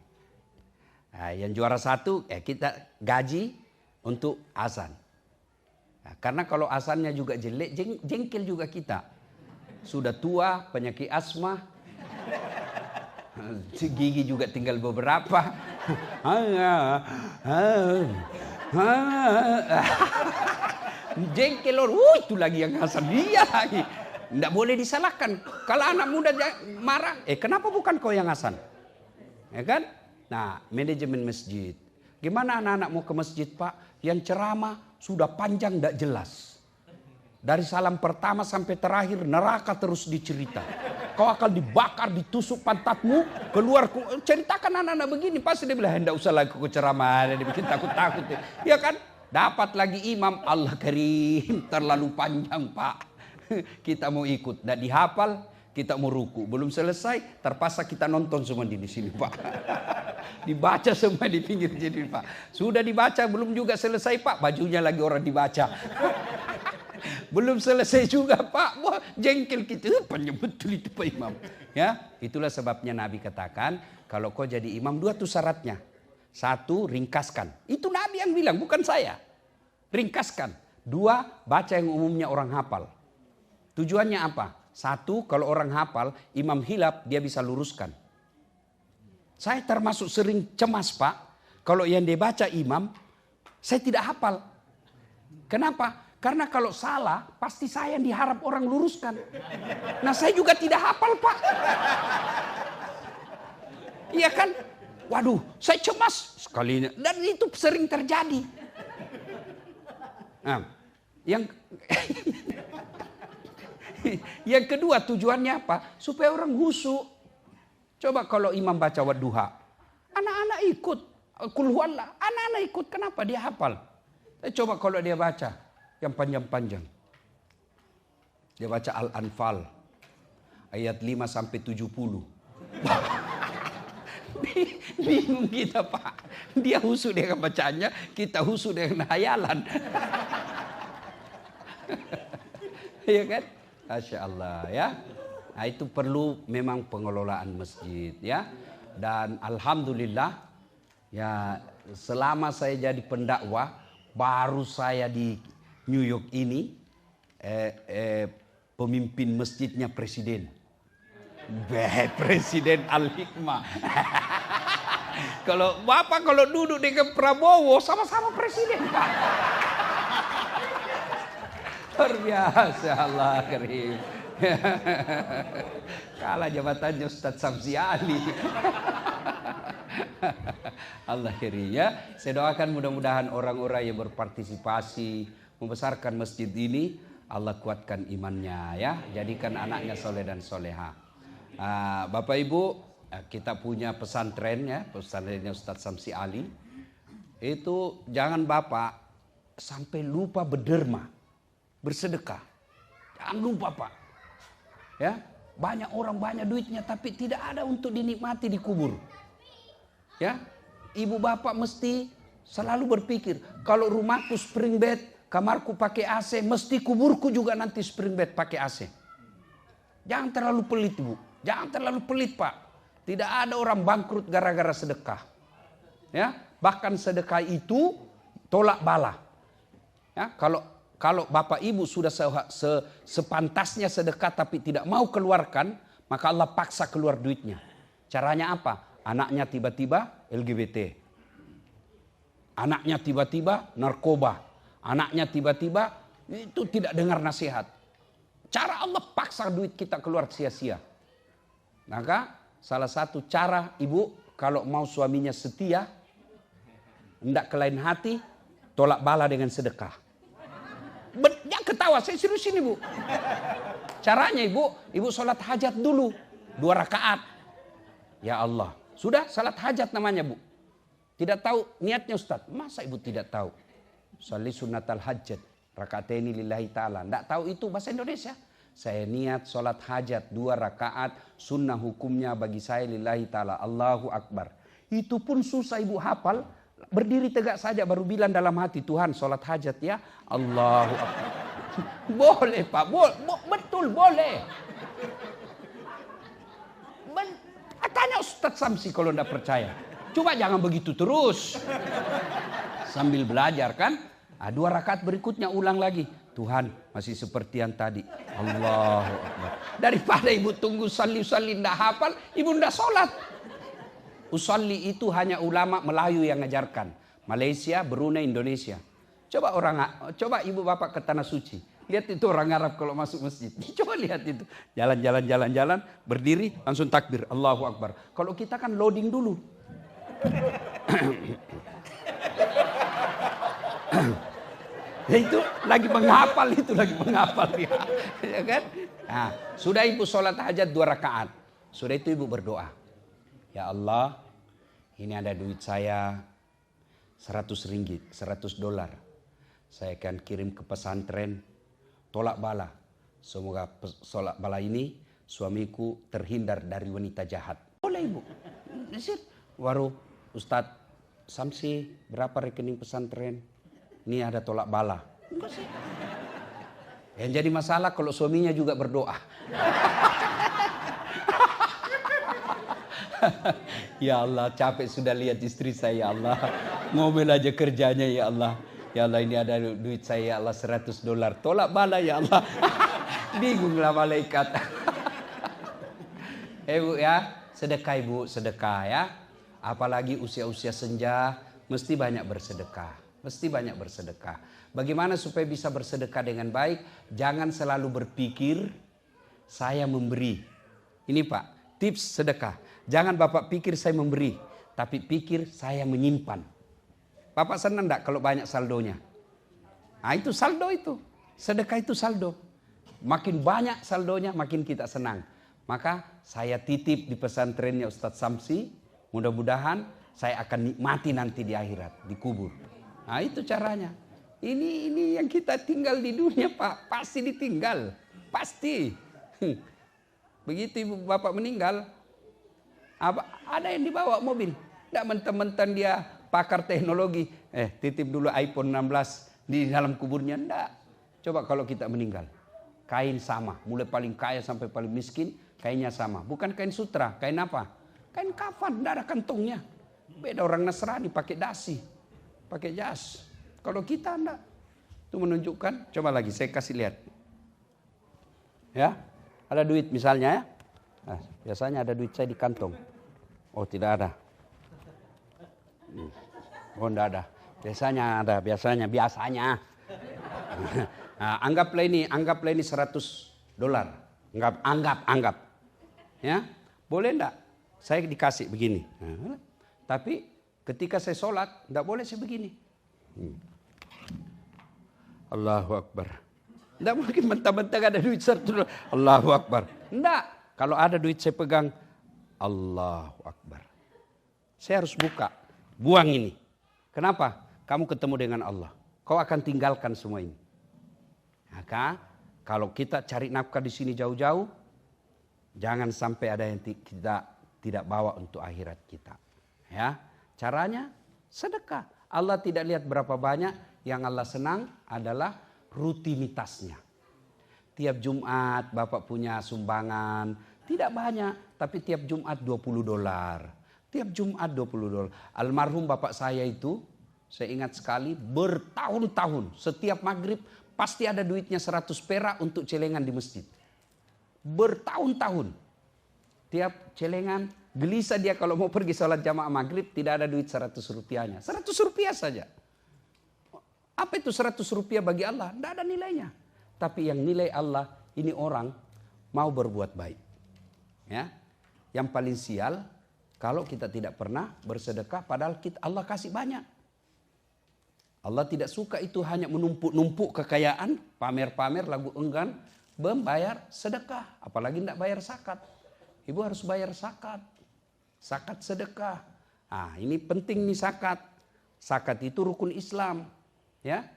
Yang juara 1 kita gaji untuk azan. Karena kalau azannya juga jelek, jengkel juga kita. Sudah tua, penyakit asma. Gigi juga tinggal beberapa. Jengkel orang, itu lagi yang ngasal dia lagi. Tidak boleh disalahkan. Kalau anak muda marah, kenapa bukan kau yang ngasal? Ya kan? Nah, manajemen masjid. Gimana anak-anak mau ke masjid, Pak? Yang ceramah sudah panjang tidak jelas. Dari salam pertama sampai terakhir neraka terus dicerita. Kau akan dibakar, ditusuk pantatmu, keluar. Ceritakan anak-anak begini. Pasti dia bilang, tidak usah lagi ku ceramah. Dia bikin takut-takut. Ya kan? Dapat lagi imam, Allah karim, terlalu panjang, Pak. Kita mau ikut, tidak dihafal, kita mau ruku. Belum selesai, terpaksa kita nonton semua di sini, Pak. Dibaca semua di pinggir jadi, Pak. Sudah dibaca, belum juga selesai, Pak. Bajunya lagi orang dibaca. Belum selesai juga, Pak. Wah, jengkel kita. Panjang betul itu, Pak Imam. Ya, itulah sebabnya Nabi katakan, kalau kau jadi imam, 2 tuh syaratnya. 1, ringkaskan. Itu Nabi yang bilang, bukan saya. Ringkaskan. 2, baca yang umumnya orang hafal. Tujuannya apa? 1, kalau orang hafal, imam hilaf, dia bisa luruskan. Saya termasuk sering cemas, Pak. Kalau yang dibaca imam, saya tidak hafal. Kenapa? Karena kalau salah, pasti saya yang diharap orang luruskan. Nah, saya juga tidak hafal, Pak. Iya kan? Waduh, saya cemas sekalinya. Dan itu sering terjadi. Nah, yang kedua tujuannya apa? Supaya orang khusyuk. Coba kalau imam baca Wadduha, anak-anak ikut. Qul huwallah, anak-anak ikut. Kenapa? Dia hafal. Coba kalau dia baca yang panjang-panjang. Dia baca Al-Anfal ayat 5 sampai 70. Bingung kita, Pak. Dia khusyuk dengan bacanya, kita khusyuk dengan hayalan. Ya kan? Masya Allah ya. Nah, itu perlu memang pengelolaan masjid ya. Dan alhamdulillah ya, selama saya jadi pendakwah, baru saya di New York ini pemimpin masjidnya presiden. Presiden Al-Hikmah. Kalau Bapak kalau duduk dengan Prabowo sama-sama presiden, Pak. Luar biasa, Allah karim. Kalah jabatannya Ustadz Samsi Ali. Allah karim ya. Saya doakan mudah-mudahan orang-orang yang berpartisipasi membesarkan masjid ini, Allah kuatkan imannya ya. Jadikan anaknya soleh dan soleha. Bapak Ibu, kita punya pesantren ya, pesantrennya Ustadz Samsi Ali. Itu jangan Bapak sampai lupa berderma, bersedekah. Jangan lupa, Pak. Ya, banyak orang banyak duitnya tapi tidak ada untuk dinikmati di kubur. Ya, ibu bapak mesti selalu berpikir, kalau rumahku spring bed, kamarku pakai AC, mesti kuburku juga nanti spring bed pakai AC. Jangan terlalu pelit, Bu. Jangan terlalu pelit, Pak. Tidak ada orang bangkrut gara-gara sedekah. Ya, bahkan sedekah itu tolak bala. Ya, kalau bapak ibu sudah sepantasnya sedekah tapi tidak mau keluarkan, maka Allah paksa keluar duitnya. Caranya apa? Anaknya tiba-tiba LGBT. Anaknya tiba-tiba narkoba. Anaknya tiba-tiba itu tidak dengar nasihat. Cara Allah paksa duit kita keluar sia-sia. Maka salah satu cara ibu kalau mau suaminya setia, hendak ke lain hati, tolak bala dengan sedekah. Jangan ketawa, saya serius ini, Bu. Caranya ibu sholat hajat dulu 2 rakaat. Ya Allah, sudah salat hajat namanya, Bu. Tidak tahu niatnya Ustaz. Masa ibu tidak tahu? Sholli sunnatal hajat, rakataini lillahi ta'ala. Tidak tahu itu bahasa Indonesia. Saya niat sholat hajat 2 rakaat, sunnah hukumnya bagi saya lillahi ta'ala. Allahu Akbar. Itu pun susah ibu hafal. Berdiri tegak saja baru bilang dalam hati, Tuhan sholat hajat ya. Allahu Akbar. Boleh, Pak. Betul boleh. Tanya Ustadz Samsi kalau tidak percaya. Coba jangan begitu terus. Sambil belajar kan. 2 rakaat berikutnya ulang lagi. Tuhan masih seperti yang tadi. Allahu Akbar. Daripada ibu tunggu usalli ndak hafal, ibu ndak sholat. Usalli itu hanya ulama Melayu yang ngajarkan. Malaysia, Brunei, Indonesia. Coba ibu bapak ke tanah suci. Lihat itu orang Arab kalau masuk masjid. Coba lihat itu. Jalan, berdiri, langsung takbir. Allahu Akbar. Kalau kita kan loading dulu. Itu lagi menghafal dia. Ya kan? Nah, sudah ibu sholat hajat 2 rakaat. Sudah itu ibu berdoa. Ya Allah, ini ada duit saya 100 ringgit, 100 dolar. Saya akan kirim ke pesantren tolak bala. Semoga tolak bala ini suamiku terhindar dari wanita jahat. Boleh ibu. Baru Ustadz Samsi, berapa rekening pesantren? Ini ada tolak bala. Enggak sih. Yang jadi masalah kalau suaminya juga berdoa. Ya Allah, capek sudah lihat istri saya, ya Allah. Ngomel aja kerjanya, ya Allah. Ya Allah, ini ada duit saya, ya Allah, 100 dolar. Tolak bala, ya Allah. Bingunglah malaikat. Bu ya, sedekah ya. Apalagi usia-usia senja, mesti banyak bersedekah. Bagaimana supaya bisa bersedekah dengan baik? Jangan selalu berpikir saya memberi. Ini Pak, tips sedekah. Jangan Bapak pikir saya memberi, tapi pikir saya menyimpan. Bapak senang enggak kalau banyak saldonya? Nah itu saldo itu. Sedekah itu saldo. Makin banyak saldonya makin kita senang. Maka saya titip di pesantrennya Ustadz Samsi. Mudah-mudahan saya akan nikmati nanti di akhirat, di kubur. Nah itu caranya. Ini yang kita tinggal di dunia Pak. Pasti ditinggal. Pasti. Begitu ibu bapak meninggal. Ada yang dibawa mobil. Tidak mentang-mentang dia pakar teknologi. Titip dulu iPhone 16 di dalam kuburnya. Tidak. Coba kalau kita meninggal. Kain sama. Mulai paling kaya sampai paling miskin. Kainnya sama. Bukan kain sutra. Kain apa? Kain kafan. Tidak ada kantongnya. Beda orang Nasrani pakai dasi. Pakai jas. Kalau kita enggak. Itu menunjukkan. Coba lagi saya kasih lihat. Ya. Ada duit misalnya ya. Nah, biasanya ada duit saya di kantong. Oh tidak ada. Oh enggak ada. Biasanya ada. Biasanya. Nah, anggaplah ini 100 dolar. Anggap. Ya. Boleh enggak? Saya dikasih begini. Nah, tapi ketika saya sholat, tidak boleh saya begini. Allahu Akbar. Tidak mungkin mentang-mentang ada duit 100 dolar. Allahu Akbar. Tidak. Kalau ada duit saya pegang. Allahu Akbar. Saya harus buka. Buang ini. Kenapa? Kamu ketemu dengan Allah. Kau akan tinggalkan semua ini. Maka kalau kita cari nafkah di sini jauh-jauh. Jangan sampai ada yang kita tidak bawa untuk akhirat kita. Ya. Caranya sedekah. Allah tidak lihat berapa banyak, yang Allah senang adalah rutinitasnya. Tiap Jumat Bapak punya sumbangan, tidak banyak, tapi tiap Jumat 20 dolar. Tiap Jumat 20 dolar. Almarhum Bapak saya itu, saya ingat sekali, bertahun-tahun setiap maghrib pasti ada duitnya 100 perak untuk celengan di masjid. Bertahun-tahun. Tiap celengan, gelisah dia kalau mau pergi sholat jamaah maghrib, tidak ada duit 100 rupiahnya. 100 rupiah saja. Apa itu 100 rupiah bagi Allah? Tidak ada nilainya. Tapi yang nilai Allah, ini orang mau berbuat baik. Ya. Yang paling sial, kalau kita tidak pernah bersedekah, padahal Allah kasih banyak. Allah tidak suka itu hanya menumpuk-numpuk kekayaan, pamer-pamer, lagu enggan, membayar sedekah. Apalagi tidak bayar zakat. Ibu harus bayar zakat. Zakat sedekah. Nah, ini penting nih zakat. Zakat itu rukun Islam. Ya.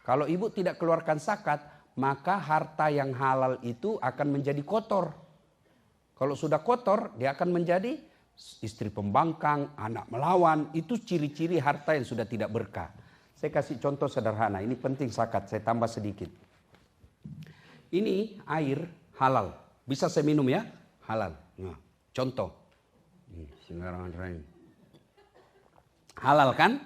Kalau ibu tidak keluarkan zakat, maka harta yang halal itu akan menjadi kotor. Kalau sudah kotor, dia akan menjadi istri pembangkang, anak melawan. Itu ciri-ciri harta yang sudah tidak berkah. Saya kasih contoh sederhana. Ini penting zakat. Saya tambah sedikit. Ini air halal. Bisa saya minum ya? Halal. Nah, contoh. Halal kan?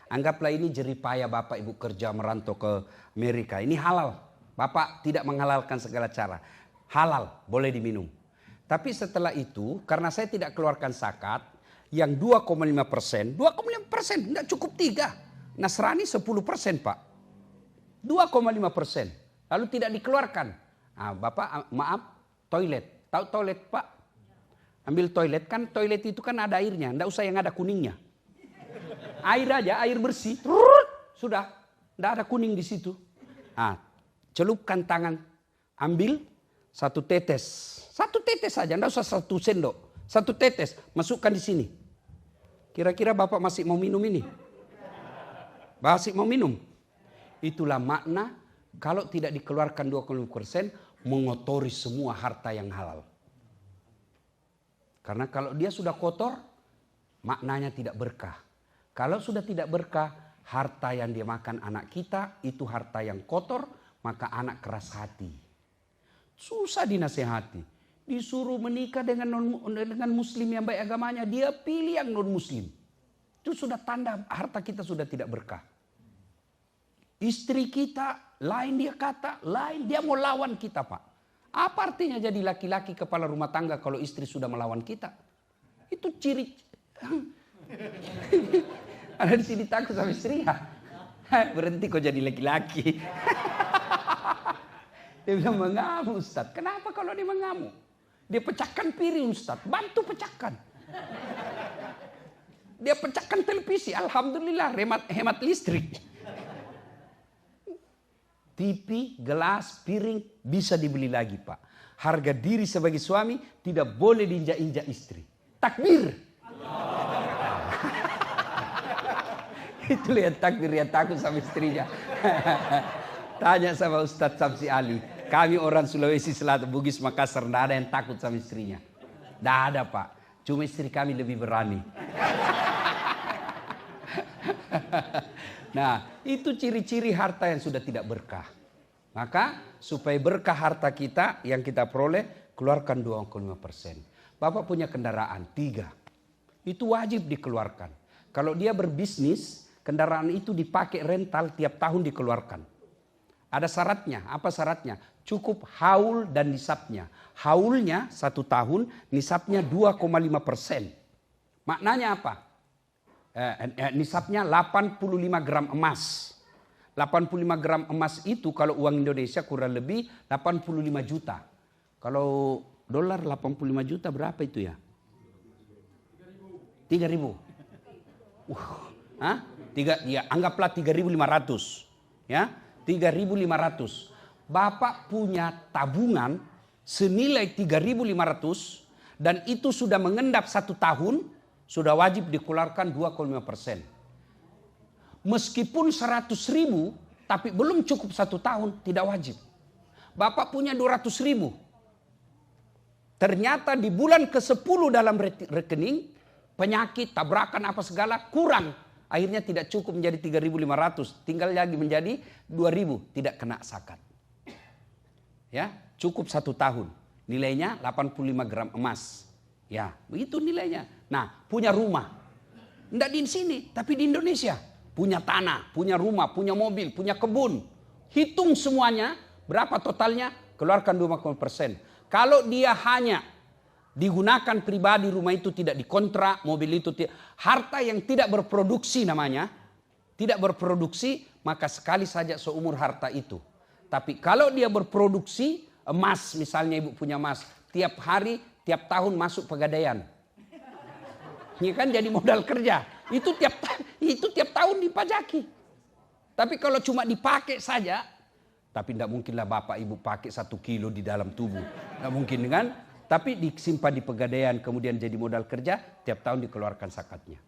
Anggaplah ini jeripaya Bapak Ibu kerja merantau ke Amerika. Ini halal. Bapak tidak menghalalkan segala cara. Halal, boleh diminum. Tapi setelah itu, karena saya tidak keluarkan zakat, yang 2,5%, 2,5%, tidak cukup 3. Nasrani 10% Pak. 2,5%. Lalu tidak dikeluarkan. Nah, Bapak maaf, toilet. Tahu toilet Pak? Ambil toilet, kan toilet itu kan ada airnya. Tidak usah yang ada kuningnya. Air aja, air bersih. Sudah, tidak ada kuning di situ. Nah, celupkan tangan, ambil 1 tetes. 1 tetes saja, tidak usah 1 sendok. 1 tetes, masukkan di sini. Kira-kira Bapak masih mau minum ini? Masih mau minum? Itulah makna kalau tidak dikeluarkan 2,5% mengotori semua harta yang halal. Karena kalau dia sudah kotor, maknanya tidak berkah. Kalau sudah tidak berkah, harta yang dia makan anak kita itu harta yang kotor, maka anak keras hati. Susah dinasehati. Disuruh menikah dengan muslim yang baik agamanya, dia pilih yang non muslim. Itu sudah tanda harta kita sudah tidak berkah. Istri kita lain dia kata, lain dia mau lawan kita Pak. Apa artinya jadi laki-laki kepala rumah tangga kalau istri sudah melawan kita? Itu ciri. Ada di sini takut sama istri ya. Berhenti kok jadi laki-laki. Dia bilang mengamuk Ustaz. Kenapa kalau dia mengamuk? Dia pecahkan piring Ustaz. Bantu pecahkan. Dia pecahkan televisi. Alhamdulillah hemat listrik. TV, gelas, piring bisa dibeli lagi Pak. Harga diri sebagai suami tidak boleh diinjak-injak istri. Takbir. Itu lihat takbir, ya takut sama istrinya. Tanya sama Ustadz Samsi Ali. Kami orang Sulawesi Selatan, Bugis, Makassar, tidak ada yang takut sama istrinya. Tidak ada Pak. Cuma istri kami lebih berani. Nah, itu ciri-ciri harta yang sudah tidak berkah. Maka supaya berkah harta kita yang kita peroleh, keluarkan 2,5%. Bapak punya kendaraan 3. Itu wajib dikeluarkan. Kalau dia berbisnis, kendaraan itu dipakai rental tiap tahun dikeluarkan. Ada syaratnya. Apa syaratnya? Cukup haul dan nisabnya. Haulnya 1 tahun, nisabnya 2,5%. Maknanya apa? Nisabnya 85 gram emas. 85 gram emas itu kalau uang Indonesia kurang lebih 85 juta. Kalau dolar 85 juta berapa itu ya? 3.000. Ya, anggaplah 3.500. Ya, 3.500. Bapak punya tabungan senilai 3.500 dan itu sudah mengendap 1 tahun, sudah wajib dikeluarkan 2,5%. Meskipun 100.000 tapi belum cukup 1 tahun, tidak wajib. Bapak punya 200.000. Ternyata di bulan ke-10 dalam rekening, penyakit, tabrakan apa segala kurang. Akhirnya tidak cukup menjadi 3.500. Tinggal lagi menjadi 2.000. Tidak kena zakat. Ya, cukup 1 tahun. Nilainya 85 gram emas. Ya, begitu nilainya. Nah, punya rumah. Tidak di sini, tapi di Indonesia. Punya tanah, punya rumah, punya mobil, punya kebun. Hitung semuanya, berapa totalnya, keluarkan 2,5%. Kalau dia hanya digunakan pribadi, rumah itu tidak dikontrak, mobil itu tidak, harta yang tidak berproduksi namanya, tidak berproduksi, maka sekali saja seumur harta itu. Tapi kalau dia berproduksi, emas misalnya ibu punya emas, tiap hari, tiap tahun masuk pegadaian. Ini kan jadi modal kerja. Itu tiap tahun dipajaki. Tapi kalau cuma dipakai saja, tapi tidak mungkinlah bapak ibu pakai 1 kilo di dalam tubuh. Tidak mungkin kan? Tapi disimpan di pegadaian kemudian jadi modal kerja, tiap tahun dikeluarkan zakatnya.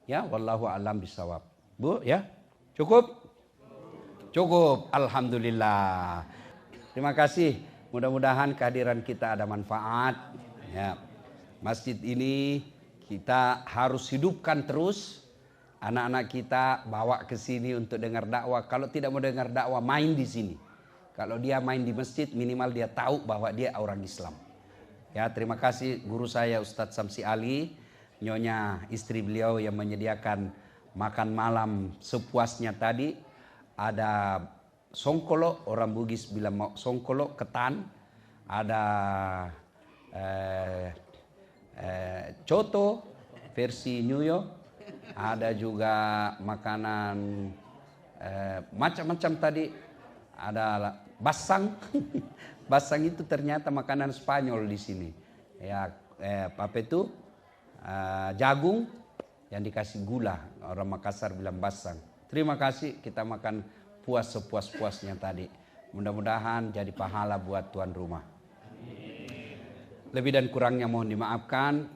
Ya, wallahu a'lam bishawab. Bu, ya? Cukup? Cukup. Alhamdulillah. Terima kasih. Mudah-mudahan kehadiran kita ada manfaat. Ya. Masjid ini kita harus hidupkan terus. Anak-anak kita bawa ke sini untuk dengar dakwah. Kalau tidak mau dengar dakwah, main di sini. Kalau dia main di masjid, minimal dia tahu bahwa dia orang Islam. Ya, terima kasih guru saya Ustadz Samsi Ali, nyonya istri beliau yang menyediakan makan malam sepuasnya tadi. Ada songkolo, orang Bugis bilang mau songkolo, ketan. Ada coto versi New York. Ada juga makanan macam-macam tadi. Ada basang. Basang itu ternyata makanan Spanyol di sini. Ya, apa itu? Jagung yang dikasih gula. Orang Makassar bilang basang. Terima kasih, kita makan puas sepuas-puasnya tadi. Mudah-mudahan jadi pahala buat tuan rumah. Lebih dan kurangnya mohon dimaafkan.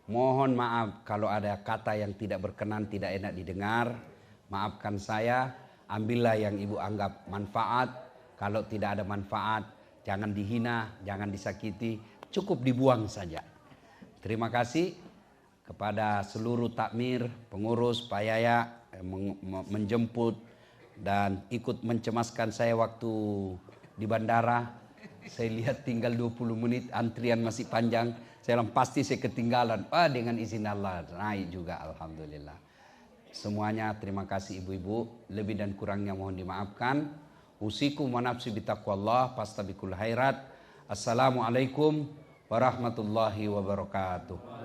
Mohon maaf kalau ada kata yang tidak berkenan, tidak enak didengar. Maafkan saya. Ambillah yang ibu anggap manfaat. Kalau tidak ada manfaat, jangan dihina, jangan disakiti. Cukup dibuang saja. Terima kasih kepada seluruh takmir, pengurus, Pak Yaya menjemput dan ikut mencemaskan saya waktu di bandara. Saya lihat tinggal 20 menit, antrian masih panjang. Saya bilang pasti saya ketinggalan. Dengan izin Allah naik juga, alhamdulillah. Semuanya terima kasih ibu-ibu. Lebih dan kurangnya mohon dimaafkan. Usikum wa nafsi bitaqwallah fastabiqul khairat. Assalamualaikum warahmatullahi wabarakatuh.